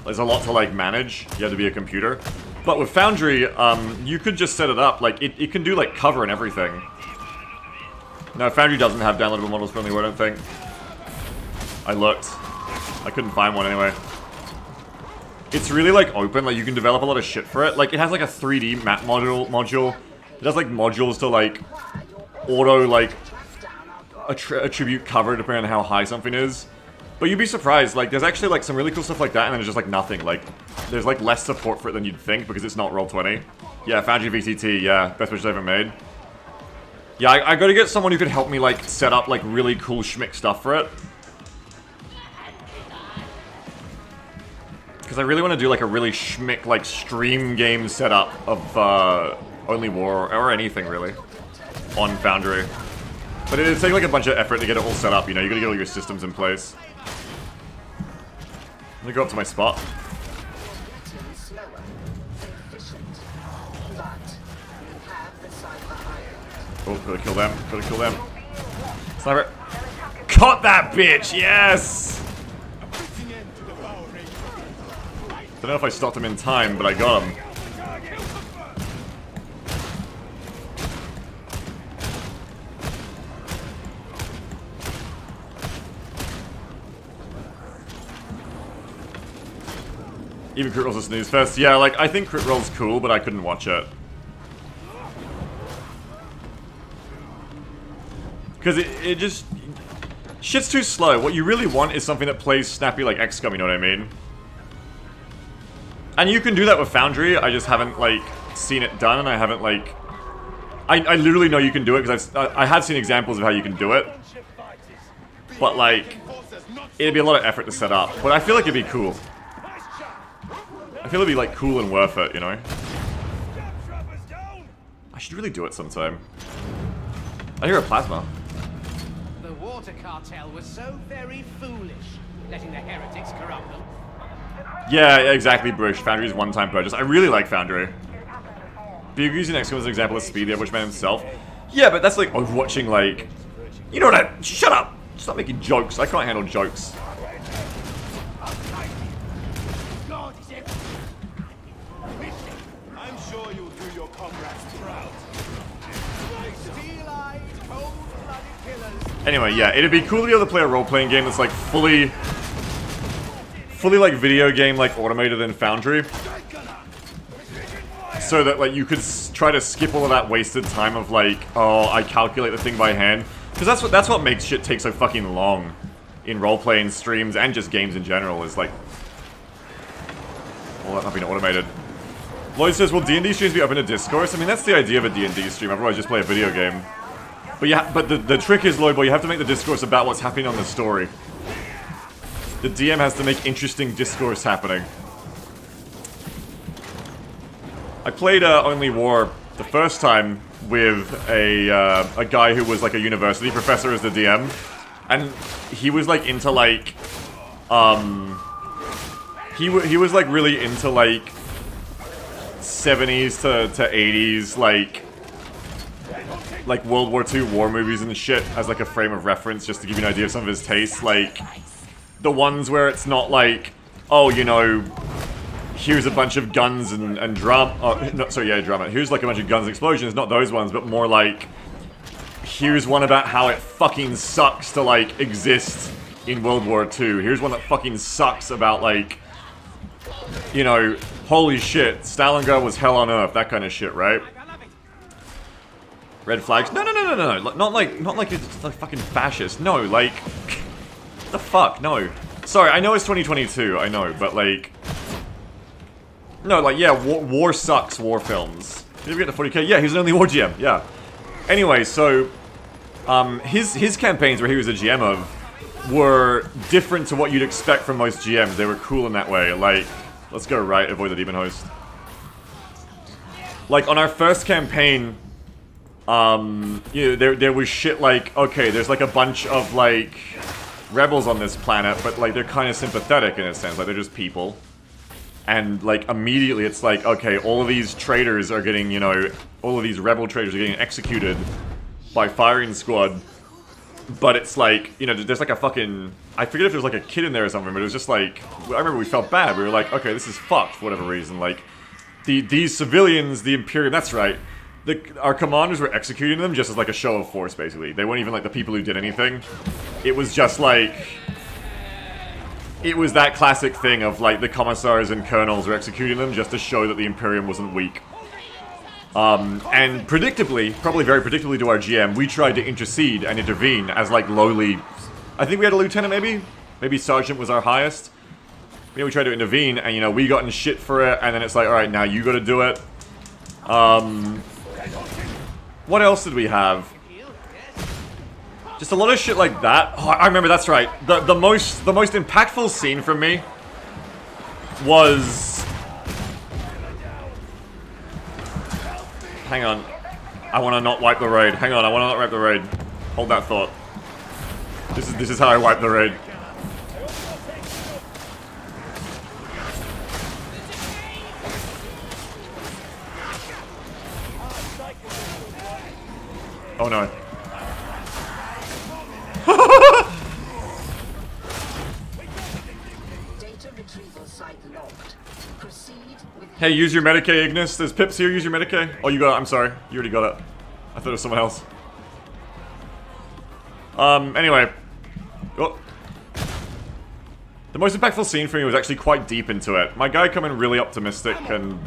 There's a lot to, like, manage. You have to be a computer. But with Foundry, you could just set it up, like, it can do, like, cover and everything. No, Foundry doesn't have downloadable models for Only War, I don't think. I looked. I couldn't find one anyway. It's really, like, open. Like, you can develop a lot of shit for it. Like, it has, like, a 3D map module. It has, like, modules to, like, auto, like, attribute cover depending on how high something is. But you'd be surprised. Like, there's actually, like, some really cool stuff like that, and then there's just, like, nothing. Like, there's, like, less support for it than you'd think because it's not Roll20. Yeah, Foundry VTT, yeah. Best wishes I ever made. Yeah, I gotta get someone who could help me, like, set up, like, really cool schmick stuff for it. Because I really want to do, like, a really schmick, like, stream game setup of, Only War, or anything, really, on Foundry. But it'd take, like, a bunch of effort to get it all set up, you know? You gotta get all your systems in place. I'm gonna go up to my spot. Oh, gotta kill them, gotta kill them. Sniper. Caught that bitch, yes! I don't know if I stopped him in time, but I got him. Even Crit Roll's a snooze fest. Yeah, like, I think Crit Roll's cool, but I couldn't watch it. Because it just... Shit's too slow. What you really want is something that plays snappy like XCOM, you know what I mean? And you can do that with Foundry, I just haven't, like, seen it done, and I haven't, like... I literally know you can do it, because I have seen examples of how you can do it. But, like, it'd be a lot of effort to set up. But I feel like it'd be cool. I feel it'd be, like, cool and worth it, you know? I should really do it sometime. I hear a plasma. The water cartel was so very foolish, letting the heretics corrupt them. Yeah, exactly, Brush. Foundry's one-time purchase. I really like Foundry. But you're using XCOM as an example of Speed, the Bushman himself. Yeah, but that's like overwatching, like... You know what I... Shut up! Stop making jokes. I can't handle jokes. I'm sure you'll do your comrades proud. Steel-eyed, cold-blooded killers. Anyway, yeah, it'd be cool to be able to play a role-playing game that's like fully like video game like automated in Foundry. So that like you could try to skip all of that wasted time of like, oh, I calculate the thing by hand. Because that's what makes shit take so fucking long in role-playing streams and just games in general, is like all that not being automated. Lloyd says, will D&D streams be open to discourse? I mean, that's the idea of a D&D stream, otherwise just play a video game. But yeah, but the trick is, Lloyd boy, you have to make the discourse about what's happening on the story. The DM has to make interesting discourse happening. I played Only War the first time with a guy who was like a university professor as the DM, and he was like into like he was like really into like 70s to 80s like World War II war movies and shit as like a frame of reference, just to give you an idea of some of his tastes. Like the ones where it's not like, oh, you know, here's a bunch of guns and drum. Oh, no, sorry, yeah, drama. Here's like a bunch of guns and explosions. Not those ones, but more like, here's one about how it fucking sucks to like exist in World War II. Here's one that fucking sucks about like, you know, holy shit, Stalingrad was hell on earth. That kind of shit, right? Red flags? No. Not like it's like fucking fascist. No, like, the fuck, no. Sorry, I know it's 2022. I know, but like. No, like, yeah, war sucks, war films. Did we get to 40k? Yeah, he's an Only War GM, yeah. Anyway, so, his campaigns where he was a GM of were different to what you'd expect from most GMs. They were cool in that way. Like, let's go right, avoid the demon host. Like, on our first campaign, you know, there was shit like, okay, there's like a bunch of, like, rebels on this planet, but, like, they're kind of sympathetic in a sense. Like, they're just people. And, like, immediately it's like, okay, all of these traitors are getting, you know, all of these rebel traitors are getting executed by firing squad. But it's like, you know, there's like a fucking... I forget if there was like a kid in there or something, but it was just like... I remember we felt bad. We were like, okay, this is fucked for whatever reason. Like, these civilians, the Imperium... That's right. Our commanders were executing them just as like a show of force, basically. They weren't even like the people who did anything. It was just like... It was that classic thing of, like, the commissars and colonels were executing them just to show that the Imperium wasn't weak. And predictably, probably very predictably to our GM, we tried to intercede and intervene as, like, lowly... I think we had a lieutenant, maybe? Maybe sergeant was our highest. Yeah, we tried to intervene, and, you know, we got in shit for it, and then it's like, alright, now you gotta do it. What else did we have? Just a lot of shit like that. Oh, I remember, that's right. The most impactful scene for me was... Hang on. I want to not wipe the raid. Hang on, I want to not wipe the raid. Hold that thought. This is how I wipe the raid. Oh no. Hey, use your Medicaid, Ignis. There's Pips here, use your Medicaid. Oh, you got it. I'm sorry. You already got it. I thought it was someone else. Anyway. Oh. The most impactful scene for me was actually quite deep into it. My guy come in really optimistic and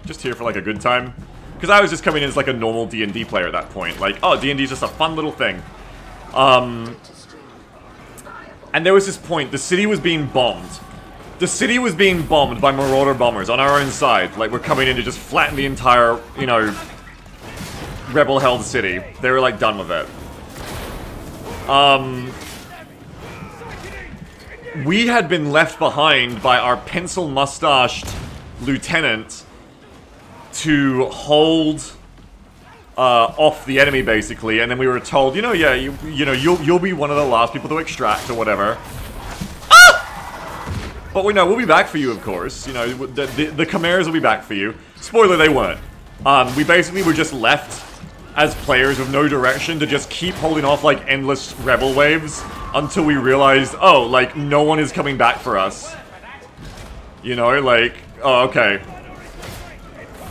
just here for like a good time. Because I was just coming in as like a normal D&D player at that point. Like, oh, D&D is just a fun little thing. And there was this point, the city was being bombed. The city was being bombed by Marauder bombers on our own side. Like, we're coming in to just flatten the entire, you know, rebel-held city. They were, like, done with it. We had been left behind by our pencil-mustached lieutenant to hold off the enemy, basically, and then we were told, you know, yeah, you know, you'll be one of the last people to extract or whatever. Ah! But we know we'll be back for you, of course. You know, the Chimeras will be back for you. Spoiler, they weren't. We basically were just left as players with no direction to just keep holding off like endless rebel waves until we realized, oh, like no one is coming back for us. You know, like, oh, okay.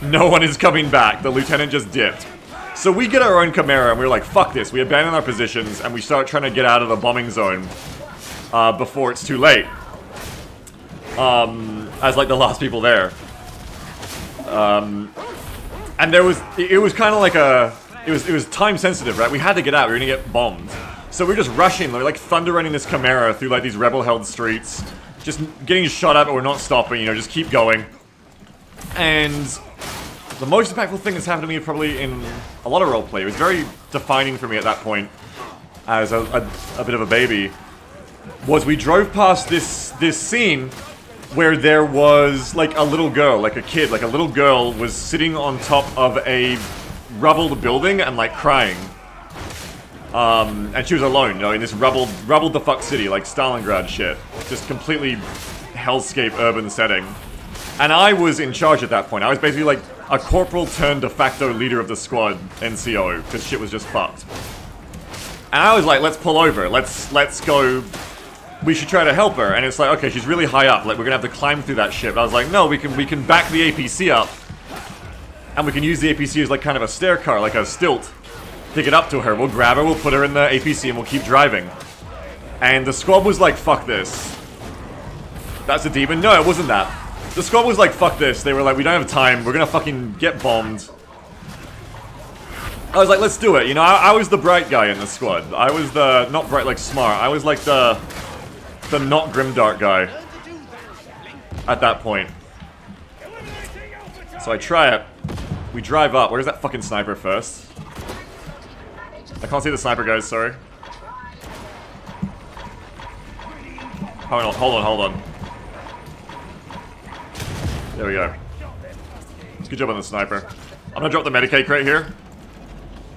No one is coming back. The lieutenant just dipped. So we get our own Chimera, and we're like, fuck this. We abandon our positions, and we start trying to get out of the bombing zone before it's too late. As, like, the last people there. And there was... It was kind of like a... It was time-sensitive, right? We had to get out. We were gonna get bombed. So we're just rushing, like, thunder-running this Chimera through, like, these rebel-held streets. Just getting shot at, but we're not stopping, you know, just keep going. And... the most impactful thing that's happened to me probably in a lot of roleplay, it was very defining for me at that point, as a bit of a baby, was we drove past this scene where there was, like, a little girl, like a kid, like a little girl was sitting on top of a rubbled building and, like, crying. And she was alone, you know, in this rubbled the fuck city, like Stalingrad shit. Just completely hellscape urban setting. And I was in charge at that point. I was basically like a corporal turned de facto leader of the squad, NCO, because shit was just fucked. And I was like, let's pull over. Let's go. We should try to help her. And it's like, okay, she's really high up. Like, we're gonna have to climb through that shit. But I was like, no, we can back the APC up. And we can use the APC as like kind of a stair car, like a stilt. To get up to her. We'll grab her, we'll put her in the APC, and we'll keep driving. And the squad was like, fuck this. That's a demon? No, it wasn't that. The squad was like, fuck this. They were like, we don't have time. We're gonna fucking get bombed. I was like, let's do it. You know, I was the bright guy in the squad. I was the, not bright like smart. I was like the not grimdark guy. At that point. So I try it. We drive up. Where's that fucking sniper first? I can't see the sniper, guys. Sorry. Hold on. There we go. Good job on the sniper. I'm gonna drop the Medicaid crate here.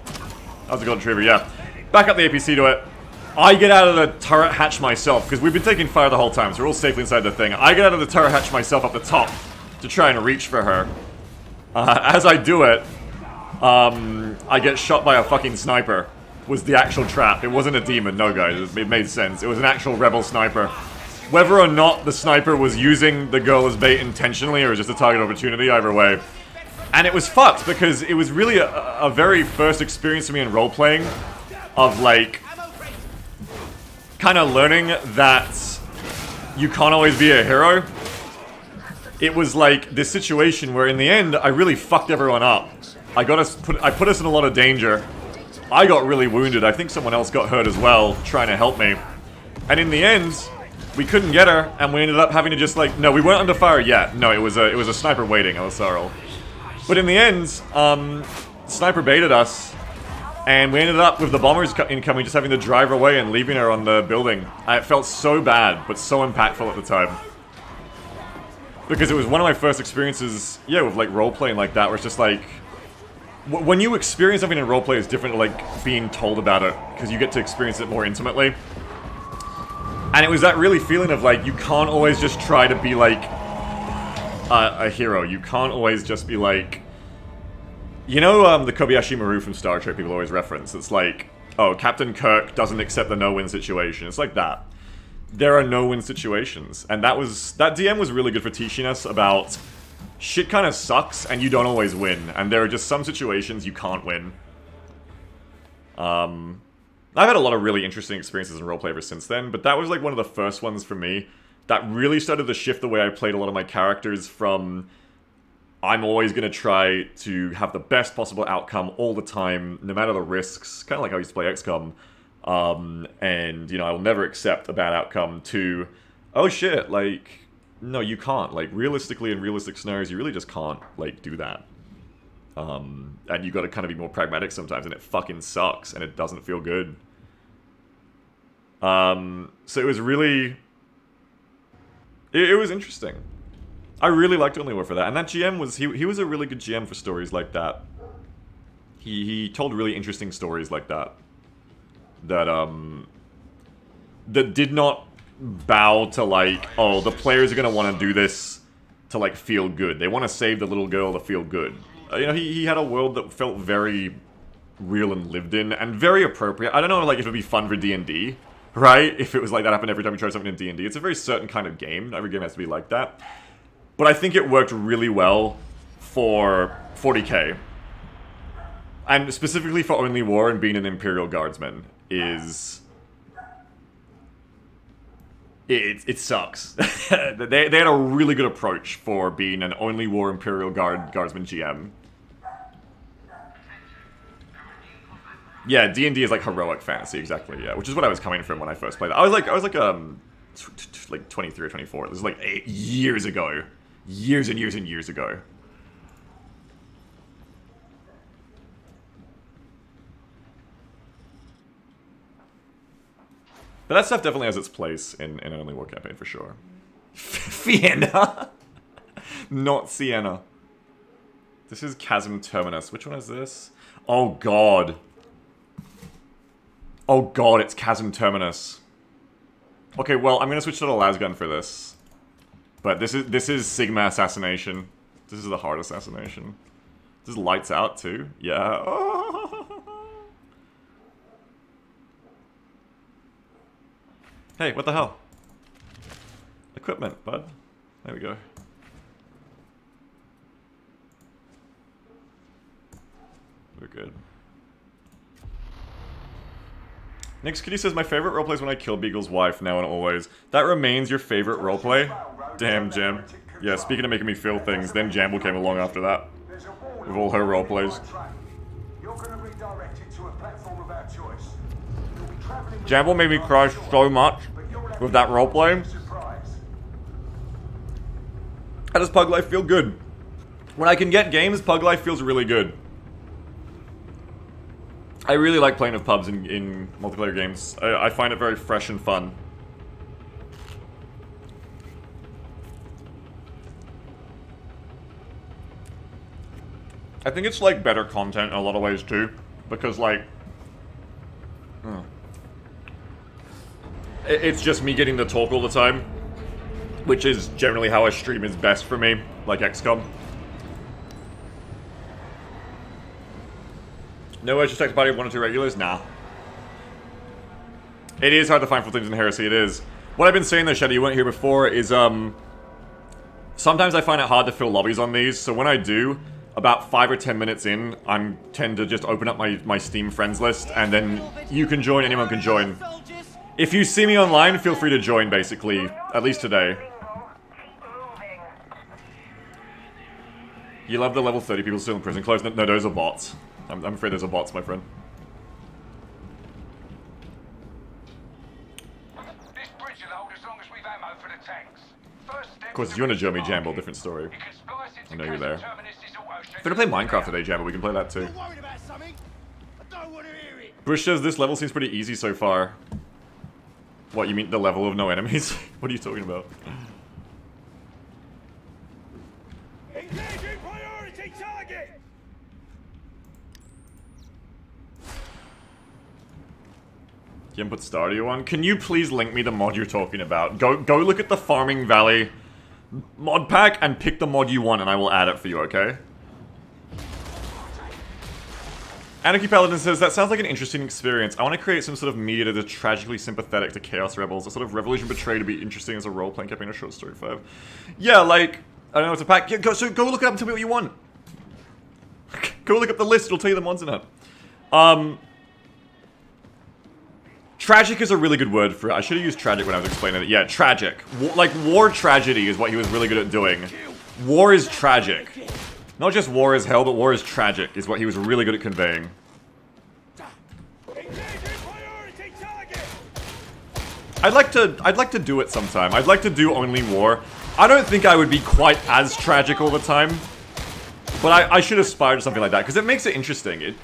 That was a golden retriever, yeah. Back up the APC to it. I get out of the turret hatch myself, because we've been taking fire the whole time, so we're all safely inside the thing. I get out of the turret hatch myself up the top to try and reach for her. As I do it, I get shot by a fucking sniper. Was the actual trap. It wasn't a demon, no guys, it made sense. It was an actual rebel sniper. Whether or not the sniper was using the girl as bait intentionally or just a target opportunity, either way. And it was fucked, because it was really a very first experience for me in role-playing of, like, kind of learning that you can't always be a hero. It was like this situation where in the end, I really fucked everyone up. I put us in a lot of danger. I got really wounded. I think someone else got hurt as well, trying to help me. And in the end, we couldn't get her, and we ended up having to just like... No, we weren't under fire yet. No, it was a sniper waiting, Elisarl. But in the end, sniper baited us, and we ended up with the bombers incoming, just having to drive her away and leaving her on the building. It felt so bad, but so impactful at the time. Because it was one of my first experiences, yeah, with like role-playing like that, where it's just like... When you experience something in roleplay, it's different to like being told about it, because you get to experience it more intimately. And it was that really feeling of like, you can't always just try to be like a hero. You can't always just be like... You know the Kobayashi Maru from Star Trek people always reference? It's like, oh, Captain Kirk doesn't accept the no-win situation. It's like that. There are no-win situations. And that DM was really good for teaching us about... Shit kind of sucks, and you don't always win. And there are just some situations you can't win. I've had a lot of really interesting experiences in roleplay ever since then, but that was like one of the first ones for me that really started to shift the way I played a lot of my characters from I'm always going to try to have the best possible outcome all the time, no matter the risks, kind of like how I used to play XCOM, And, you know, I will never accept a bad outcome, to, oh shit, like, no, you can't. Like, realistically, in realistic scenarios, you really just can't, like, do that. And you gotta kind of be more pragmatic sometimes, and it fucking sucks, and it doesn't feel good. So it was really... It was interesting. I really liked Only War for that, and that GM was... He was a really good GM for stories like that. He told really interesting stories like that. That did not bow to, like, oh, the players are gonna want to do this to, like, feel good. They want to save the little girl to feel good. You know, he had a world that felt very real and lived in, and very appropriate. I don't know, like, if it would be fun for D&D, right? If it was like that happened every time you try something in D&D. It's a very certain kind of game. Every game has to be like that. But I think it worked really well for 40k. And specifically for Only War and being an Imperial Guardsman is... It sucks. they had a really good approach for being an Only War Imperial Guardsman GM. Yeah, D&D is like heroic fantasy, exactly, yeah. Which is what I was coming from when I first played it. I was like 23 or 24. This is like 8 years ago. Years and years and years ago. But that stuff definitely has its place in an Only War campaign, for sure. Vienna! Not Sienna. This is Chasm Terminus. Which one is this? Oh god. Oh god, it's Chasm Terminus. Okay, well, I'm gonna switch to the lasgun for this. But this is Sigma Assassination. This is the hard assassination. This is Lights Out too. Yeah. Oh. Hey, what the hell? Equipment, bud. There we go. We're good. Nick Skitty says, my favorite roleplay is when I kill Beagle's wife, now and always. That remains your favorite roleplay? Damn, Jam. Yeah, speaking of making me feel things, then Jamble came along after that. With all her roleplays. Jamble made me cry so much with that roleplay. How does Pug Life feel good? When I can get games, Pug Life feels really good. I really like playing with pubs in multiplayer games. I find it very fresh and fun. I think it's like better content in a lot of ways too, because like... It's just me getting to talk all the time, which is generally how I stream is best for me, like XCOM. No urge to text party of 1 or 2 regulars? Nah. It is hard to find full things in Heresy, it is. What I've been saying though, Shadow, you weren't here before, is sometimes I find it hard to fill lobbies on these, so when I do, about 5 or 10 minutes in, I tend to just open up my Steam friends list, and then you can join, anyone can join. If you see me online, feel free to join, basically. At least today. You love the level 30 people still in prison clothes? No, those are bots. I'm afraid those are bots, my friend. This bridge will hold as long as we've ammo for the tanks. Of course, if you want to join me, Jamble, different story. I know you're there. If we're gonna play Minecraft today, Jamble, we can play that too. Bush says this level seems pretty easy so far. What, you mean the level of no enemies? What are you talking about? Engaging priority target! You haven't put Stardew on? Can you please link me the mod you're talking about? Go look at the Farming Valley mod pack and pick the mod you want and I will add it for you, okay? Anarchy Paladin says, that sounds like an interesting experience. I want to create some sort of media that is tragically sympathetic to Chaos Rebels. A sort of Revolution Betrayed to be interesting as a role-playing campaign or short story 5. Yeah, like, I don't know, it's a pack. Yeah, go look it up and tell me what you want. Go look up the list, it'll tell you the mods in it. Tragic is a really good word for it. I should have used tragic when I was explaining it. Yeah, tragic. Like, war tragedy is what he was really good at doing. War is tragic. Not just war is hell, but war is tragic, is what he was really good at conveying. Engaging priority I'd like to do it sometime. I'd like to do only war. I don't think I would be quite as tragic all the time, but I should aspire to something like that because it makes it interesting.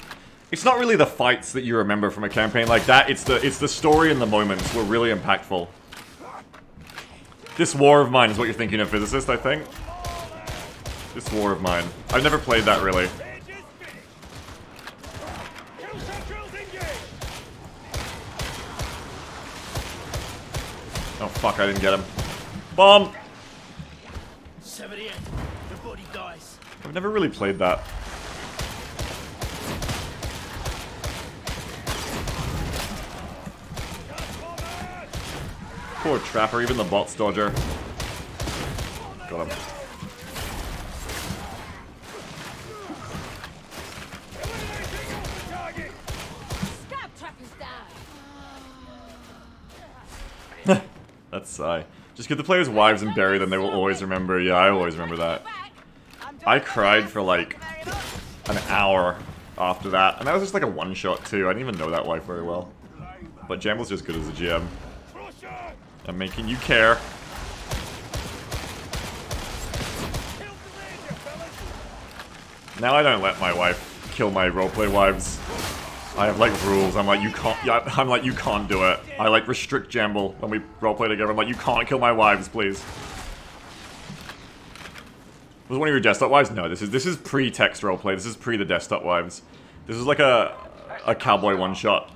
It's not really the fights that you remember from a campaign like that. It's the story and the moments were really impactful. This war of mine is what you're thinking of, physicist, I think. This war of mine. I've never played that really. Oh fuck, I didn't get him. Bomb! 78. The body dies. I've never really played that. Poor Trapper, even the bots dodger. Got him. Scab Trapper's down. That's sigh. Just give the players wives and bury them, they will always remember. Yeah, I always remember that. I cried for like an hour after that, and that was just like a one-shot too. I didn't even know that wife very well. But Jamble's just good as a GM. I'm making you care. Now I don't let my wife kill my roleplay wives. I have like rules. I'm like, you can't. Yeah, I'm like, you can't do it. I like restrict Jamble when we roleplay together. I'm like, you can't kill my wives, please. Was one of your desktop wives? No, this is pre-text roleplay. This is pre the desktop wives. This is like a cowboy one shot.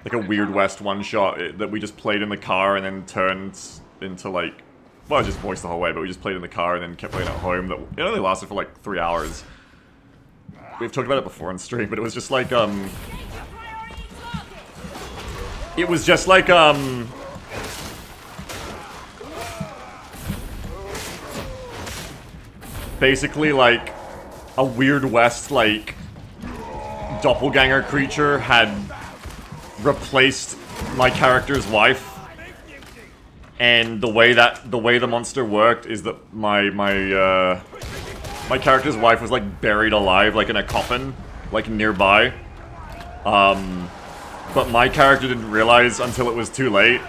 Like a Weird West one shot that we just played in the car and then turned into like, well, just voiced the whole way, but we just played in the car and then kept playing at home. That it only lasted for like 3 hours. We've talked about it before on stream, but it was just like it was just like basically like a Weird West like doppelganger creature had replaced my character's wife, and the way the monster worked is that my character's wife was like buried alive, like in a coffin, like nearby. But my character didn't realize until it was too late.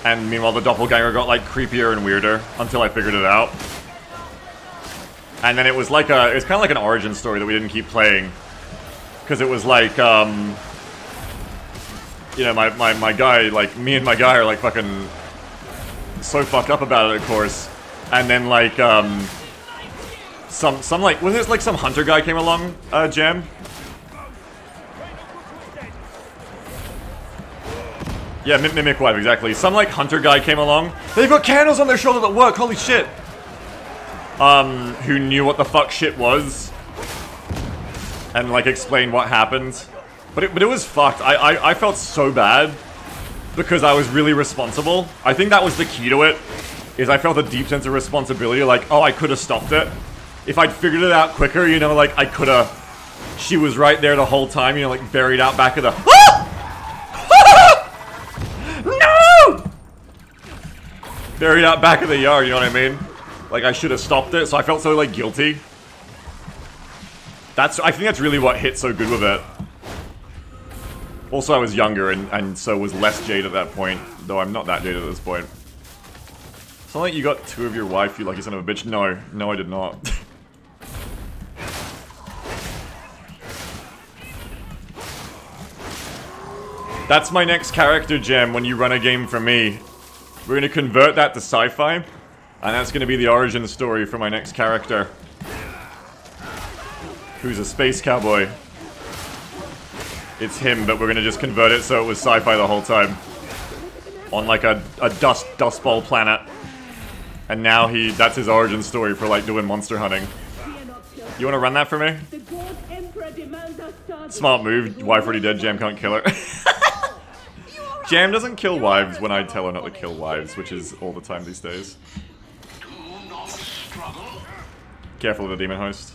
And meanwhile, the doppelganger got like creepier and weirder until I figured it out. And then it was like it's kind of like an origin story that we didn't keep playing. Because it was like, you know, my guy, like, me and my guy are like fucking so fucked up about it, of course. And then like, some like, wasn't it like some hunter guy came along, Jam? Yeah, Mimic Wife, exactly. Some like hunter guy came along. They've got candles on their shoulder that work, holy shit! Who knew what the fuck shit was. And like explain what happened, but it was fucked. I felt so bad because I was really responsible. I think that was the key to it. Is I felt a deep sense of responsibility. Like, oh, I could have stopped it if I'd figured it out quicker. You know, like I could have. She was right there the whole time. You know, like buried out back of the. No! Buried out back of the yard. You know what I mean? Like I should have stopped it. So I felt so like guilty. I think that's really what hit so good with it. Also, I was younger and so was less jaded at that point, though I'm not that jaded at this point. It's not like you got 2 of your wife, you lucky son of a bitch. No, no, I did not. That's my next character gem when you run a game for me. We're gonna convert that to sci-fi, and that's gonna be the origin story for my next character. Who's a space cowboy. It's him, but we're gonna just convert it so it was sci-fi the whole time. On like a dust bowl planet. And now that's his origin story for like doing monster hunting. You wanna run that for me? Smart move, wife already dead, Jam can't kill her. Jam doesn't kill wives when I tell her not to kill wives, which is all the time these days. Careful of the demon host.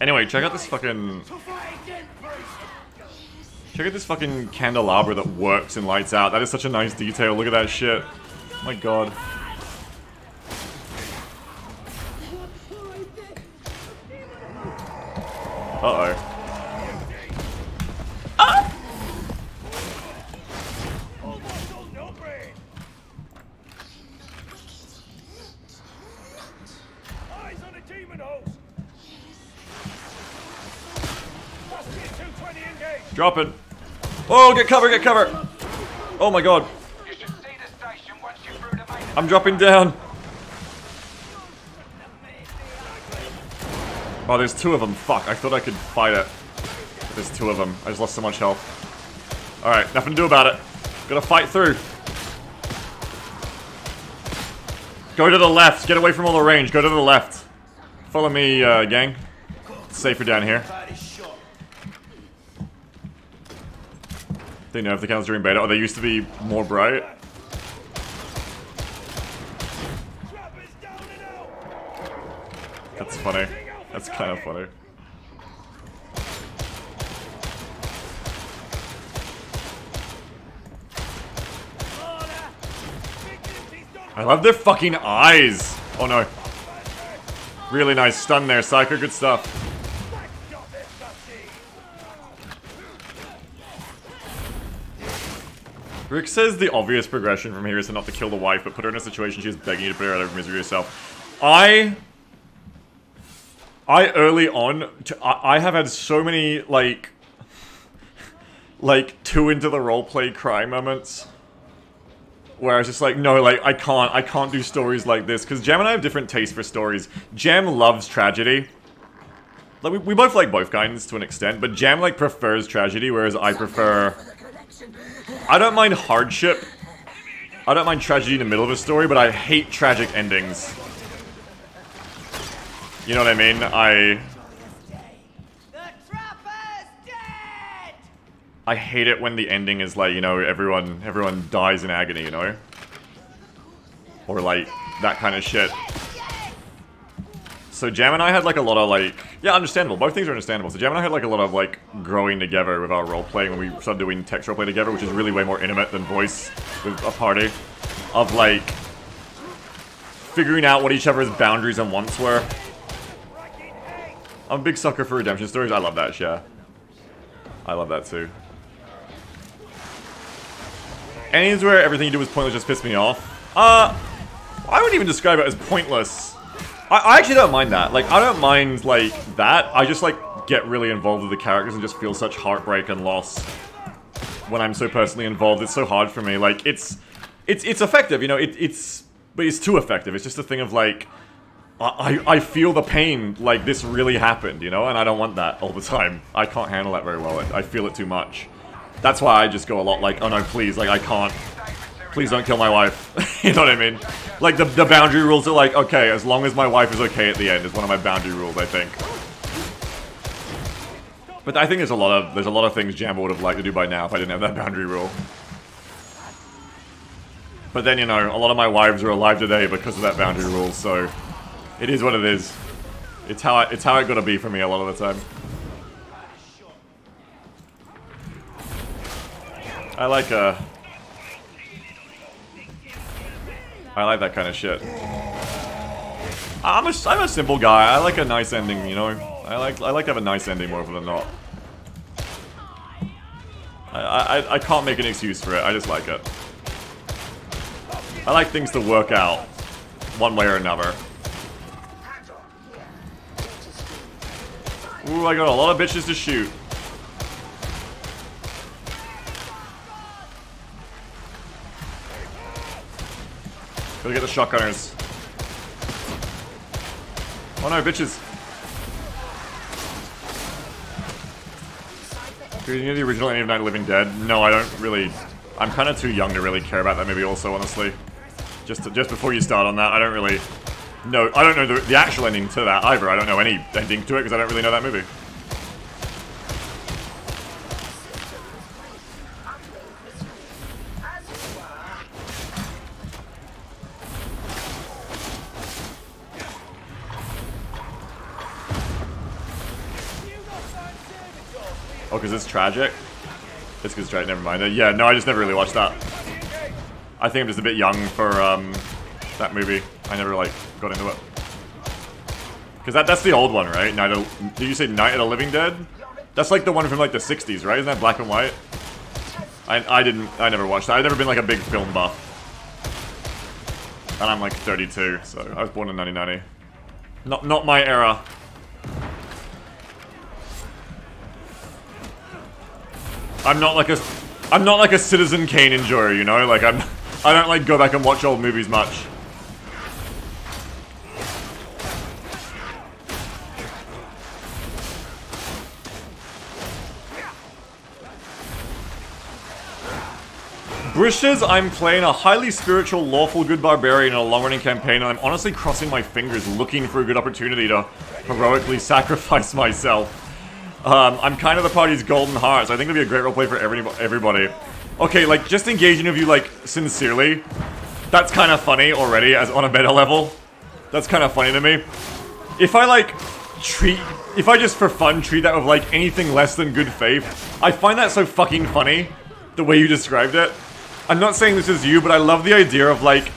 Anyway, check out this fucking... Check out this fucking candelabra that works and lights out. That is such a nice detail. Look at that shit. Oh my god. Uh-oh. Ah! Eyes on a demon host. Two 20 engaged. Drop it. Oh, get cover, get cover. Oh my god. You should see the station once you're through the main. I'm dropping down. Oh, there's two of them. Fuck, I thought I could fight it. But there's two of them. I just lost so much health. Alright, nothing to do about it. Gotta fight through. Go to the left. Get away from all the range. Go to the left. Follow me, gang. It's safer down here. They know if the candles during beta. Oh, they used to be more bright. That's funny. That's kind of funny. I love their fucking eyes. Oh no. Really nice stun there, Psycho. Good stuff. Rick says the obvious progression from here is to not to kill the wife, but put her in a situation she is begging you to put her out of misery herself. I early on, I have had so many, like too into the roleplay cry moments. Where I was just like, no, like, I can't do stories like this. Because Jam and I have different tastes for stories. Jam loves tragedy. Like, we both like both kinds to an extent, but Jam, like, prefers tragedy, whereas I prefer... I don't mind hardship. I don't mind tragedy in the middle of a story, but I hate tragic endings. You know what I mean? I hate it when the ending is like, you know, everyone dies in agony, you know? Or like, that kind of shit. So Jam and I had like a lot of like, yeah, understandable, both things are understandable. So Jam and I had like a lot of like growing together with our roleplay when we started doing text roleplay together, which is really way more intimate than voice with a party. Of like, figuring out what each other's boundaries and wants were. I'm a big sucker for redemption stories, I love that shit. I love that too. Endings where everything you do is pointless just piss me off. I wouldn't even describe it as pointless. I actually don't mind that. Like, I don't mind, like, that. I just, like, get really involved with the characters and just feel such heartbreak and loss when I'm so personally involved. It's so hard for me. Like, it's effective, you know, but it's too effective. It's just a thing of, like, I feel the pain, like, this really happened, you know, and I don't want that all the time. I can't handle that very well. I feel it too much. That's why I just go a lot like, oh no, please, like, I can't. Please don't kill my wife. You know what I mean? Like, the boundary rules are like, okay, as long as my wife is okay at the end is one of my boundary rules, I think. But I think there's a lot of things Jamba would have liked to do by now if I didn't have that boundary rule. But then, you know, a lot of my wives are alive today because of that boundary rule, so it is what it is. It's how it gotta be for me a lot of the time. I like that kind of shit. I'm a simple guy. I like a nice ending, you know. I like to have a nice ending more often than not. I can't make an excuse for it. I just like it. I like things to work out one way or another. Ooh, I got a lot of bitches to shoot. Gotta get the shotgunners. Oh no, bitches. Do you know the original Any of Night of the Living Dead? No, I don't really. I'm kind of too young to really care about that movie also, honestly. Just before you start on that, I don't really know. I don't know the actual ending to that either. I don't know any ending to it because I don't really know that movie. Oh, because it's tragic? It's because it's tragic, never mind. Yeah, no, I just never really watched that. I think I'm just a bit young for that movie. I never, like, got into it. Because that's the old one, right? Did you say Night of the Living Dead? That's like the one from like the 60s, right? Isn't that black and white? I never watched that. I've never been like a big film buff. And I'm like 32, so I was born in 1990. Not my era. I'm not like a Citizen Kane enjoyer, you know? Like I don't like go back and watch old movies much. Brish says, I'm playing a highly spiritual, lawful good barbarian in a long-running campaign, and I'm honestly crossing my fingers looking for a good opportunity to heroically sacrifice myself. I'm kind of the party's golden hearts. I think it'll be a great roleplay for everybody. Okay, like, just engaging of you, like, sincerely. That's kind of funny already, as on a meta level. That's kind of funny to me. If I just for fun treat that with, like, anything less than good faith, I find that so fucking funny, the way you described it. I'm not saying this is you, but I love the idea of, like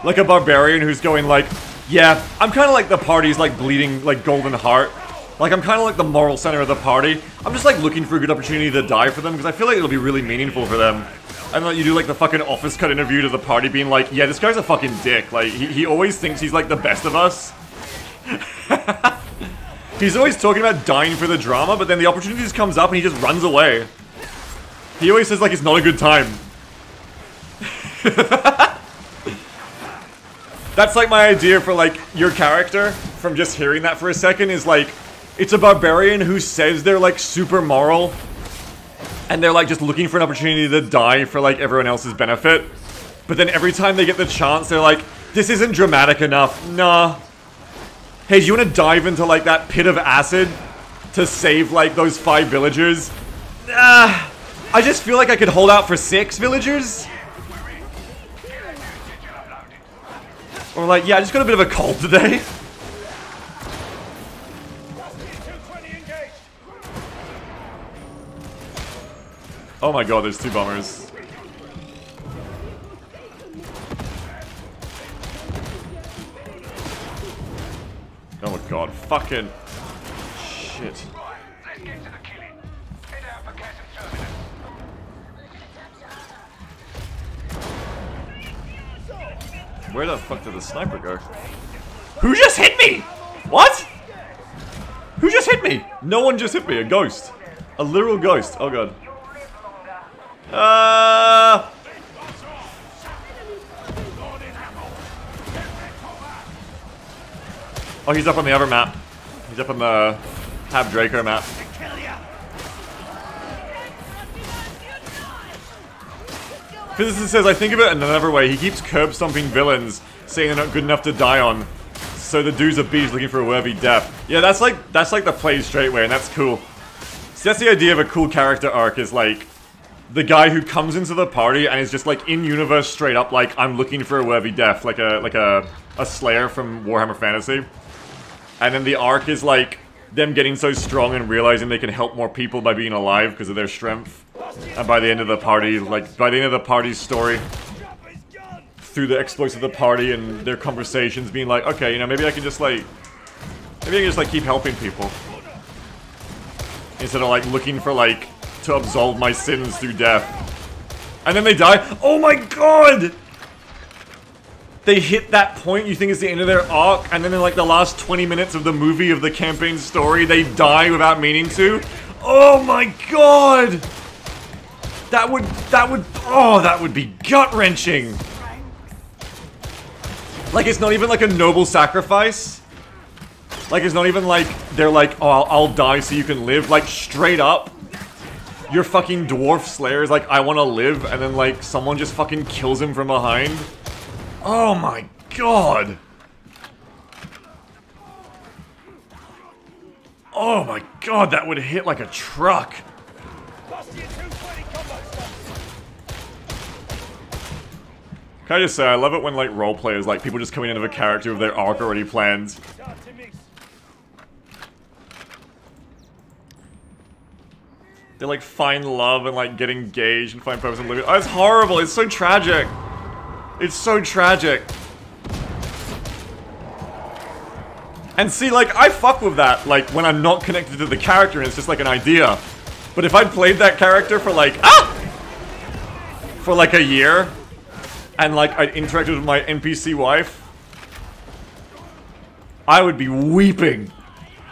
a barbarian who's going, like, yeah, I'm kind of like the party's, like, bleeding, like, golden heart. Like, I'm kind of like the moral center of the party. I'm just, like, looking for a good opportunity to die for them, because I feel like it'll be really meaningful for them. And like, you do, like, the fucking office cut interview to the party being like, yeah, this guy's a fucking dick. Like, he always thinks he's, like, the best of us. He's always talking about dying for the drama, but then the opportunity just comes up and he just runs away. He always says, like, it's not a good time. That's like my idea for like your character from just hearing that for a second is like it's a barbarian who says they're like super moral and they're like just looking for an opportunity to die for like everyone else's benefit, but then every time they get the chance they're like, this isn't dramatic enough. Nah, hey, do you want to dive into like that pit of acid to save like those 5 villagers? I just feel like I could hold out for 6 villagers. Or like, yeah, I just got a bit of a cold today. Oh my god, there's 2 bombers. Oh my god, fucking shit. Where the fuck did the sniper go? Who just hit me? What? Who just hit me? No one just hit me. A ghost. A literal ghost. Oh god. Oh, he's up on the other map. He's up on the Hab Draco map. Physicist says, I think of it another way. He keeps curb stomping villains, saying they're not good enough to die on. So the dude's a beast looking for a worthy death. Yeah, that's like the play straight way, and that's cool. So that's the idea of a cool character arc, is like the guy who comes into the party and is just like in universe straight up like, I'm looking for a worthy death, like a Slayer from Warhammer Fantasy. And then the arc is like them getting so strong and realizing they can help more people by being alive because of their strength. And by the end of the party, like, by the end of the party's story, through the exploits of the party and their conversations being like, okay, you know, maybe I can just like keep helping people. Instead of like looking for like, to absolve my sins through death. And then they die. Oh my god! They hit that point you think is the end of their arc, and then in like the last 20 minutes of the movie of the campaign story, they die without meaning to. Oh my god! That would be gut-wrenching. Like, it's not even like a noble sacrifice. Like, it's not even like, they're like, oh, I'll die so you can live. Like, straight up, your fucking dwarf slayer is like, I want to live, and then like, someone just fucking kills him from behind. Oh my god. Oh my god, that would hit like a truck. Can I just say, I love it when, like, roleplayers, like, people just coming into a character with their arc already planned. They, like, find love and, like, get engaged and find purpose in living. Oh, it's horrible! It's so tragic! It's so tragic! And see, like, I fuck with that, like, when I'm not connected to the character and it's just like an idea. But if I'd played that character for like, for like a year, and like I'd interacted with my NPC wife, I would be weeping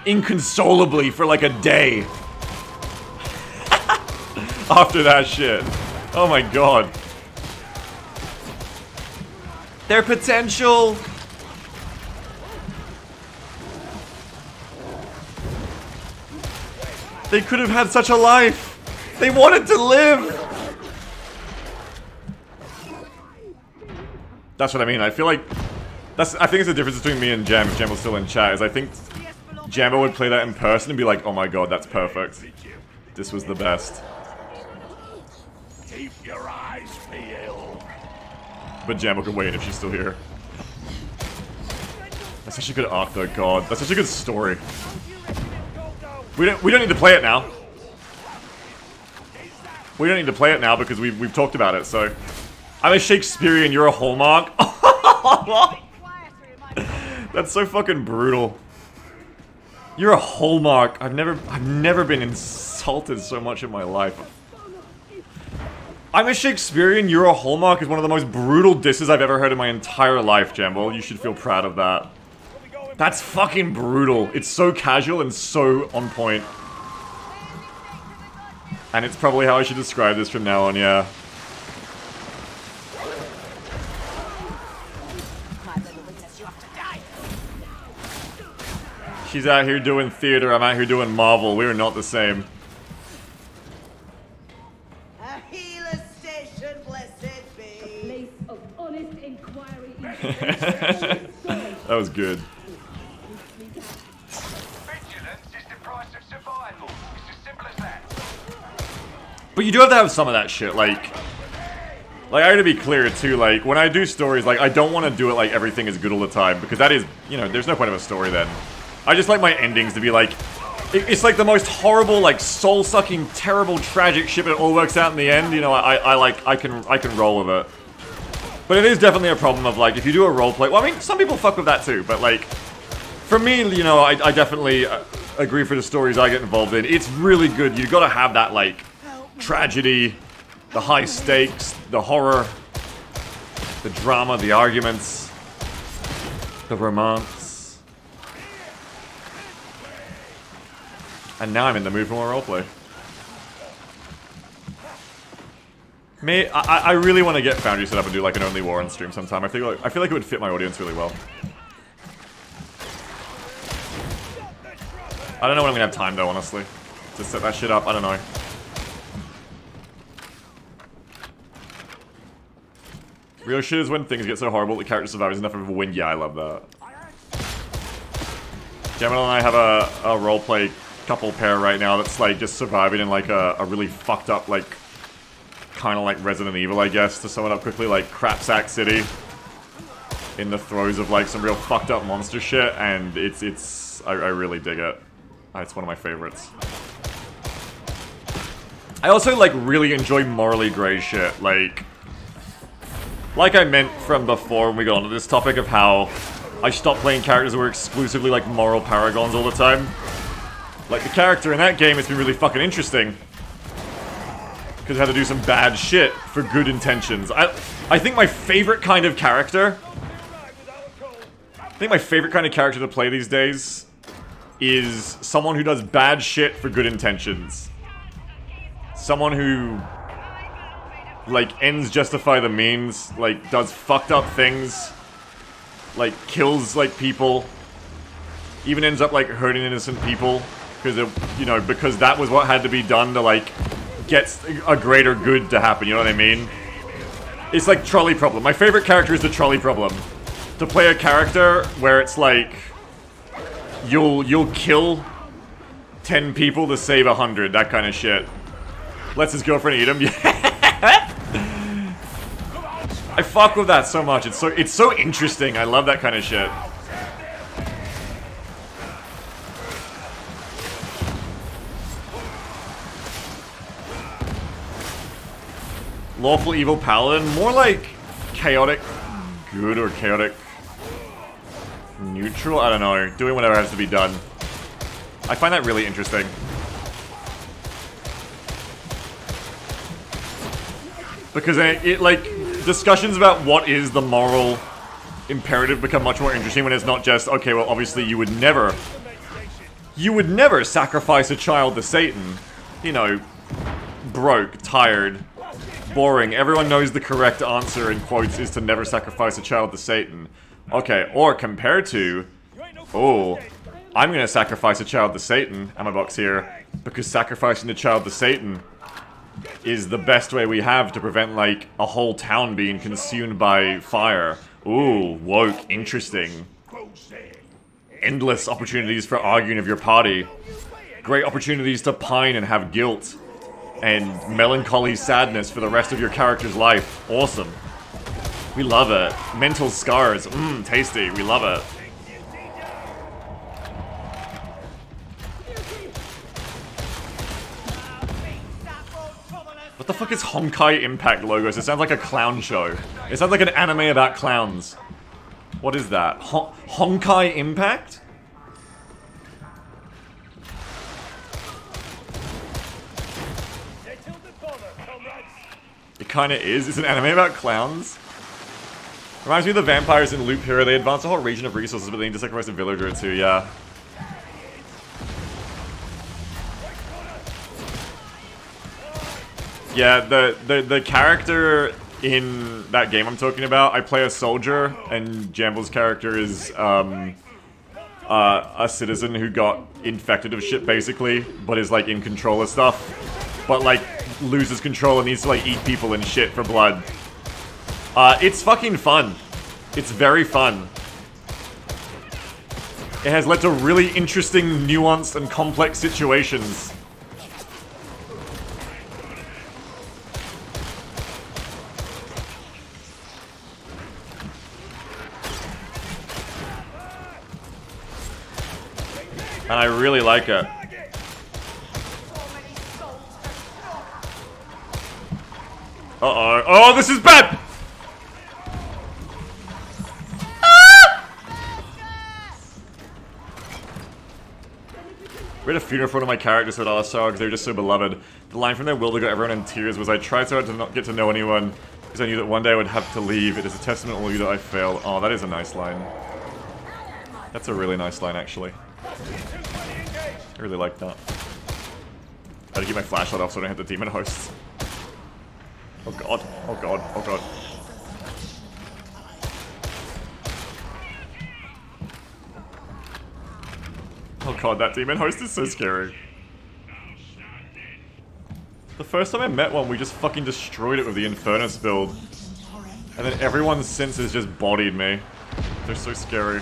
inconsolably for like a day. After that shit. Oh my god. Their potential. They could have had such a life. They wanted to live. That's what I mean. I feel like I think it's the difference between me and Jam, if Jam was still in chat, is I think Jambo would play that in person and be like, oh my god, that's perfect. This was the best. Keep your eyes peeled. But Jambo can wait if she's still here. That's such a good arc though, god. That's such a good story. We don't need to play it now. We don't need to play it now because we've talked about it, so. I'm a Shakespearean, you're a Hallmark. That's so fucking brutal. You're a Hallmark. I've never been insulted so much in my life. I'm a Shakespearean, you're a Hallmark is one of the most brutal disses I've ever heard in my entire life, Jamble. You should feel proud of that. That's fucking brutal. It's so casual and so on point. And it's probably how I should describe this from now on, yeah. She's out here doing theater, I'm out here doing Marvel. We are not the same. A healer station, blessed be. A place of honest inquiry. That was good. Vigilance is the price of survival. It's as simple as that. But you do have to have some of that shit, like I gotta be clear too, like, when I do stories, like, I don't want to do it like everything is good all the time, because that is, you know, there's no point of a story then. I just like my endings to be like, it's like the most horrible, like, soul-sucking, terrible, tragic shit, but it all works out in the end, you know, I can roll with it. But it is definitely a problem of, like, if you do a roleplay, well, I mean, some people fuck with that too, but, like, for me, you know, I definitely agree for the stories I get involved in. It's really good. You gotta have that, like, tragedy, the high stakes, the horror, the drama, the arguments, the romance. And now I'm in the mood for more roleplay. I really want to get Foundry set up and do like an Only War on stream sometime. I feel like it would fit my audience really well. I don't know when I'm gonna have time though, honestly, to set that shit up. I don't know. Real shit is when things get so horrible the character survives enough of a win. Yeah, I love that. Gemini and I have a roleplay couple pair right now that's like just surviving in like a really fucked up, like, kind of like Resident Evil, I guess, to sum it up quickly, like Crapsack City in the throes of like some real fucked up monster shit, and I really dig it. It's one of my favorites. I also like really enjoy morally grey shit, like I meant from before when we got onto this topic of how I stopped playing characters that were exclusively like moral paragons all the time. Like, the character in that game has been really fucking interesting. Because it had to do some bad shit for good intentions. I think my favorite kind of character... to play these days is someone who does bad shit for good intentions. Someone who, like, ends justify the means, like, does fucked up things, like, kills, like, people, even ends up, like, hurting innocent people. Because that was what had to be done to, like, get a greater good to happen, you know what I mean? It's like trolley problem. My favorite character is the trolley problem. To play a character where it's like, you'll kill 10 people to save 100, that kind of shit. Lets his girlfriend eat him. I fuck with that so much. It's so interesting. I love that kind of shit. Lawful evil paladin, more like chaotic good or chaotic neutral? I don't know. Doing whatever has to be done. I find that really interesting. Because it like, discussions about what is the moral imperative become much more interesting when it's not just, okay, well, obviously you would never sacrifice a child to Satan. You know, broke, tired, boring. Everyone knows the correct answer, in quotes, is to never sacrifice a child to Satan. Okay, or compared to, oh, I'm gonna sacrifice a child to Satan, Ammo box here, because sacrificing a child to Satan is the best way we have to prevent, like, a whole town being consumed by fire. Ooh, woke, interesting. Endless opportunities for arguing of your party. Great opportunities to pine and have guilt. And melancholy sadness for the rest of your character's life. Awesome. We love it. Mental scars. Mmm, tasty. We love it. What the fuck is Honkai Impact logos? It sounds like a clown show. It sounds like an anime about clowns. What is that? Honkai Impact? It kinda is. It's an anime about clowns. Reminds me of the vampires in Loop Hero. They advance a whole region of resources, but they need to sacrifice a villager or two, yeah. Yeah, the character in that game I'm talking about, I play a soldier, and Jamble's character is a citizen who got infected of shit, basically, but is, like, in control of stuff, but, like, loses control and needs to, like, eat people and shit for blood. It's fucking fun. It's very fun. It has led to really interesting, nuanced, and complex situations. And I really like it. Uh-oh. Oh, this is bad! We had a funeral for one of my characters at Alasar because they were just so beloved. The line from their will to got everyone in tears was, I tried so hard to not get to know anyone because I knew that one day I would have to leave. It is a testament to all you that I failed. Oh, that is a nice line. That's a really nice line, actually. I really like that. I had to keep my flashlight off so I don't hit the demon hosts. Oh god, oh god, oh god. Oh god, that demon host is so scary. The first time I met one, we just fucking destroyed it with the Infernus build. And then everyone since has just bodied me. They're so scary.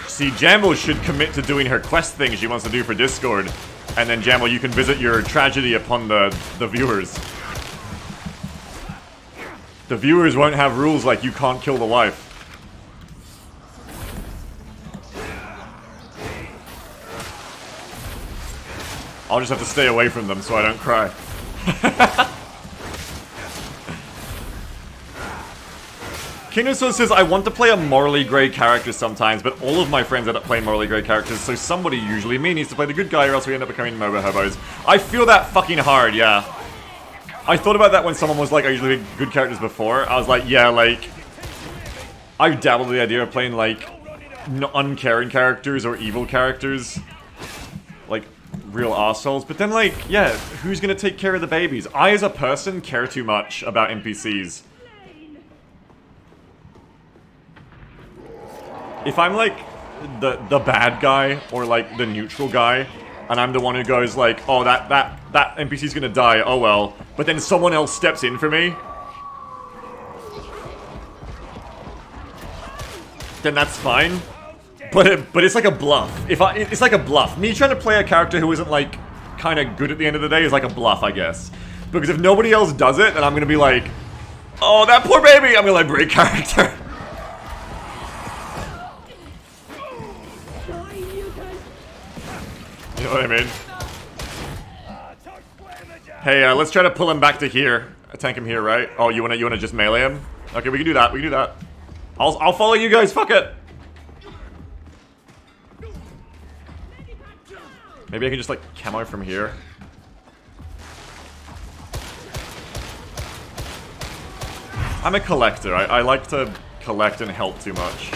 See, Jamble should commit to doing her quest thing she wants to do for Discord. And then, Jamble, you can visit your tragedy upon the viewers. The viewers won't have rules like you can't kill the wife. I'll just have to stay away from them so I don't cry. Kingdom Stone says, I want to play a morally grey character sometimes, but all of my friends end up playing morally grey characters, so somebody, usually me, needs to play the good guy or else we end up becoming MOBA hobos. I feel that fucking hard, yeah. I thought about that when someone was like, I usually pick good characters before. I was like, yeah, like... I've dabbled with the idea of playing, like, uncaring characters or evil characters. Like, real assholes. But then, like, yeah, who's gonna take care of the babies? I, as a person, care too much about NPCs. If I'm, like, the bad guy, or, like, the neutral guy, and I'm the one who goes, like, oh, that NPC's gonna die, oh well, but then someone else steps in for me, then that's fine. But it's like a bluff. It's like a bluff. Me trying to play a character who isn't, like, kind of good at the end of the day is like a bluff, I guess. Because if nobody else does it, then I'm gonna be like, oh, that poor baby! I'm gonna, like, break character. You know what I mean? Hey, let's try to pull him back to here. Tank him here, right? Oh, you wanna just melee him? Okay, we can do that. We can do that. I'll follow you guys. Fuck it. Maybe I can just like camo from here. I'm a collector. I like to collect and help too much.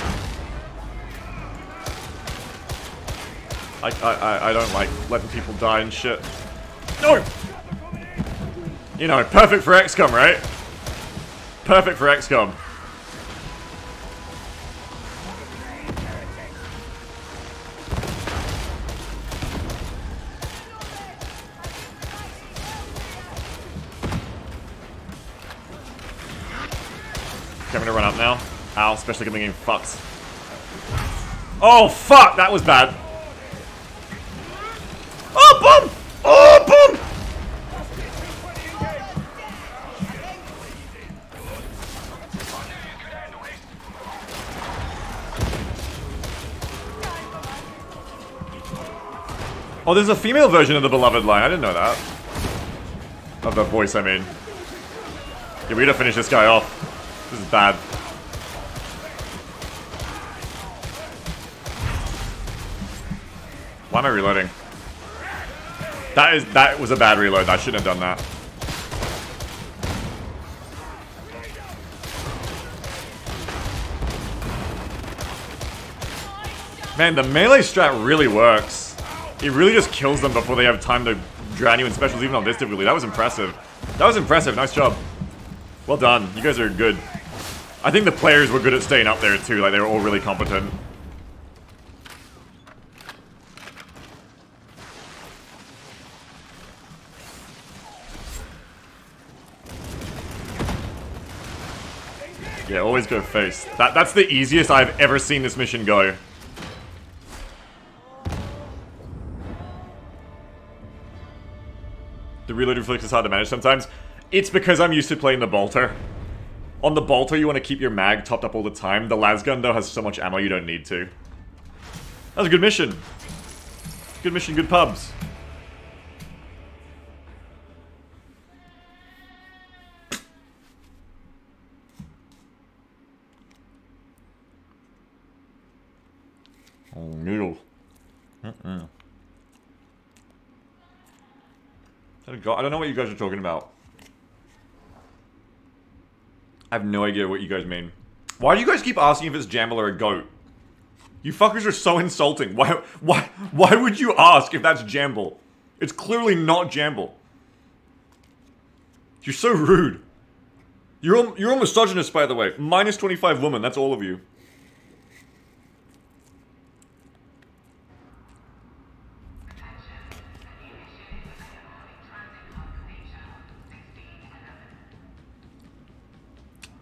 I don't like letting people die and shit. No! You know, perfect for XCOM, right? Perfect for XCOM. Okay, I'm gonna run up now. Ow, especially getting getting fucked. Oh, fuck! That was bad. Oh, boom! Oh, boom! Oh, there's a female version of the Beloved line. I didn't know that. Of the voice, I mean. Yeah, we gotta finish this guy off. This is bad. Why am I reloading? That was a bad reload. I shouldn't have done that. Man, the melee strat really works. It really just kills them before they have time to drown you in specials, even on this difficulty. That was impressive. That was impressive. Nice job. Well done. You guys are good. I think the players were good at staying up there too. Like, they were all really competent. Yeah, always go face. That's the easiest I've ever seen this mission go. The reload reflex is hard to manage sometimes. It's because I'm used to playing the bolter. On the bolter, you want to keep your mag topped up all the time. The lasgun, though, has so much ammo you don't need to. That was a good mission. Good mission, good pubs. Oh, noodle. I don't know what you guys are talking about. I have no idea what you guys mean. Why do you guys keep asking if it's Jamble or a goat? You fuckers are so insulting. Why would you ask if that's Jamble? It's clearly not Jamble. You're so rude. You're all misogynist, by the way. Minus 25 women, that's all of you.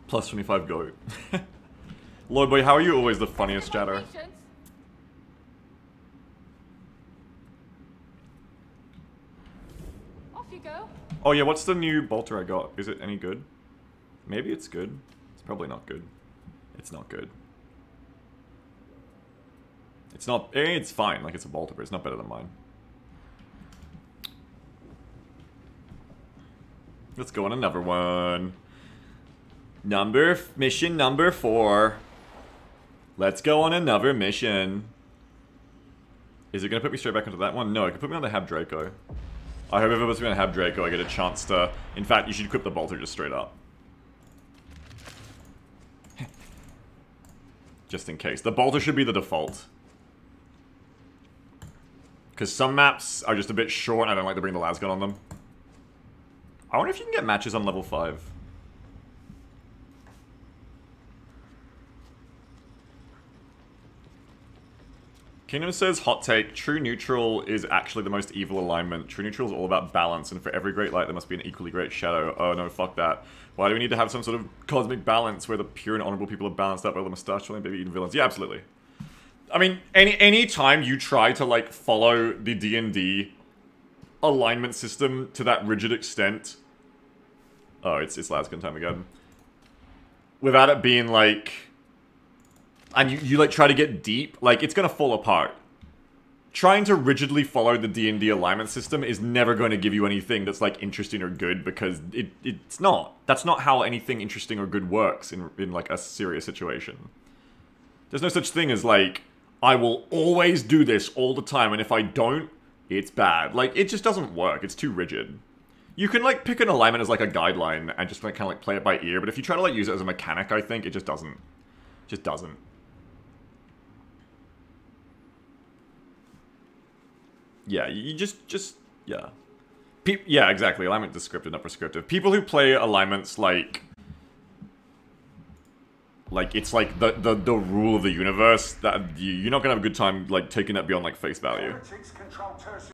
Plus 25 goat. Lord boy, how are you always the funniest chatter? Off you go. Oh yeah, what's the new bolter I got? Is it any good? Maybe it's good. It's probably not good. It's not good. It's not... It's fine, like it's a bolter, but it's not better than mine. Let's go on another one. Mission number 4. Let's go on another mission. Is it gonna put me straight back into that one? No, it can put me on the Hab Draco. I hope if it puts me on Hab Draco, I get a chance to... In fact, you should equip the bolter just straight up. Just in case. The bolter should be the default. Because some maps are just a bit short and I don't like to bring the lasgun on them. I wonder if you can get matches on level 5. Kingdom says, hot take, true neutral is actually the most evil alignment. True neutral is all about balance, and for every great light there must be an equally great shadow. Oh no, fuck that. Why do we need to have some sort of cosmic balance where the pure and honorable people are balanced out by the moustache-twirling baby eating villains? Yeah, absolutely. I mean, any time you try to, like, follow the D&D alignment system to that rigid extent... Oh, it's lasgun time again. Without it being, like... And you like, try to get deep, like, it's gonna fall apart. trying to rigidly follow the D&D alignment system is never going to give you anything that's, like, interesting or good, because it's not. That's not how anything interesting or good works in like, a serious situation. There's no such thing as, like, I will always do this all the time, and if I don't, it's bad. Like, it just doesn't work. It's too rigid. You can, like, pick an alignment as, like, a guideline and just, like, kind of, like, play it by ear, but if you try to, like, use it as a mechanic, I think, it just doesn't. Just doesn't. Yeah, you just yeah. Yeah, exactly. Alignment descriptive, not prescriptive. People who play alignments like it's like the rule of the universe, that you're not gonna have a good time, like, taking that beyond, like, face value.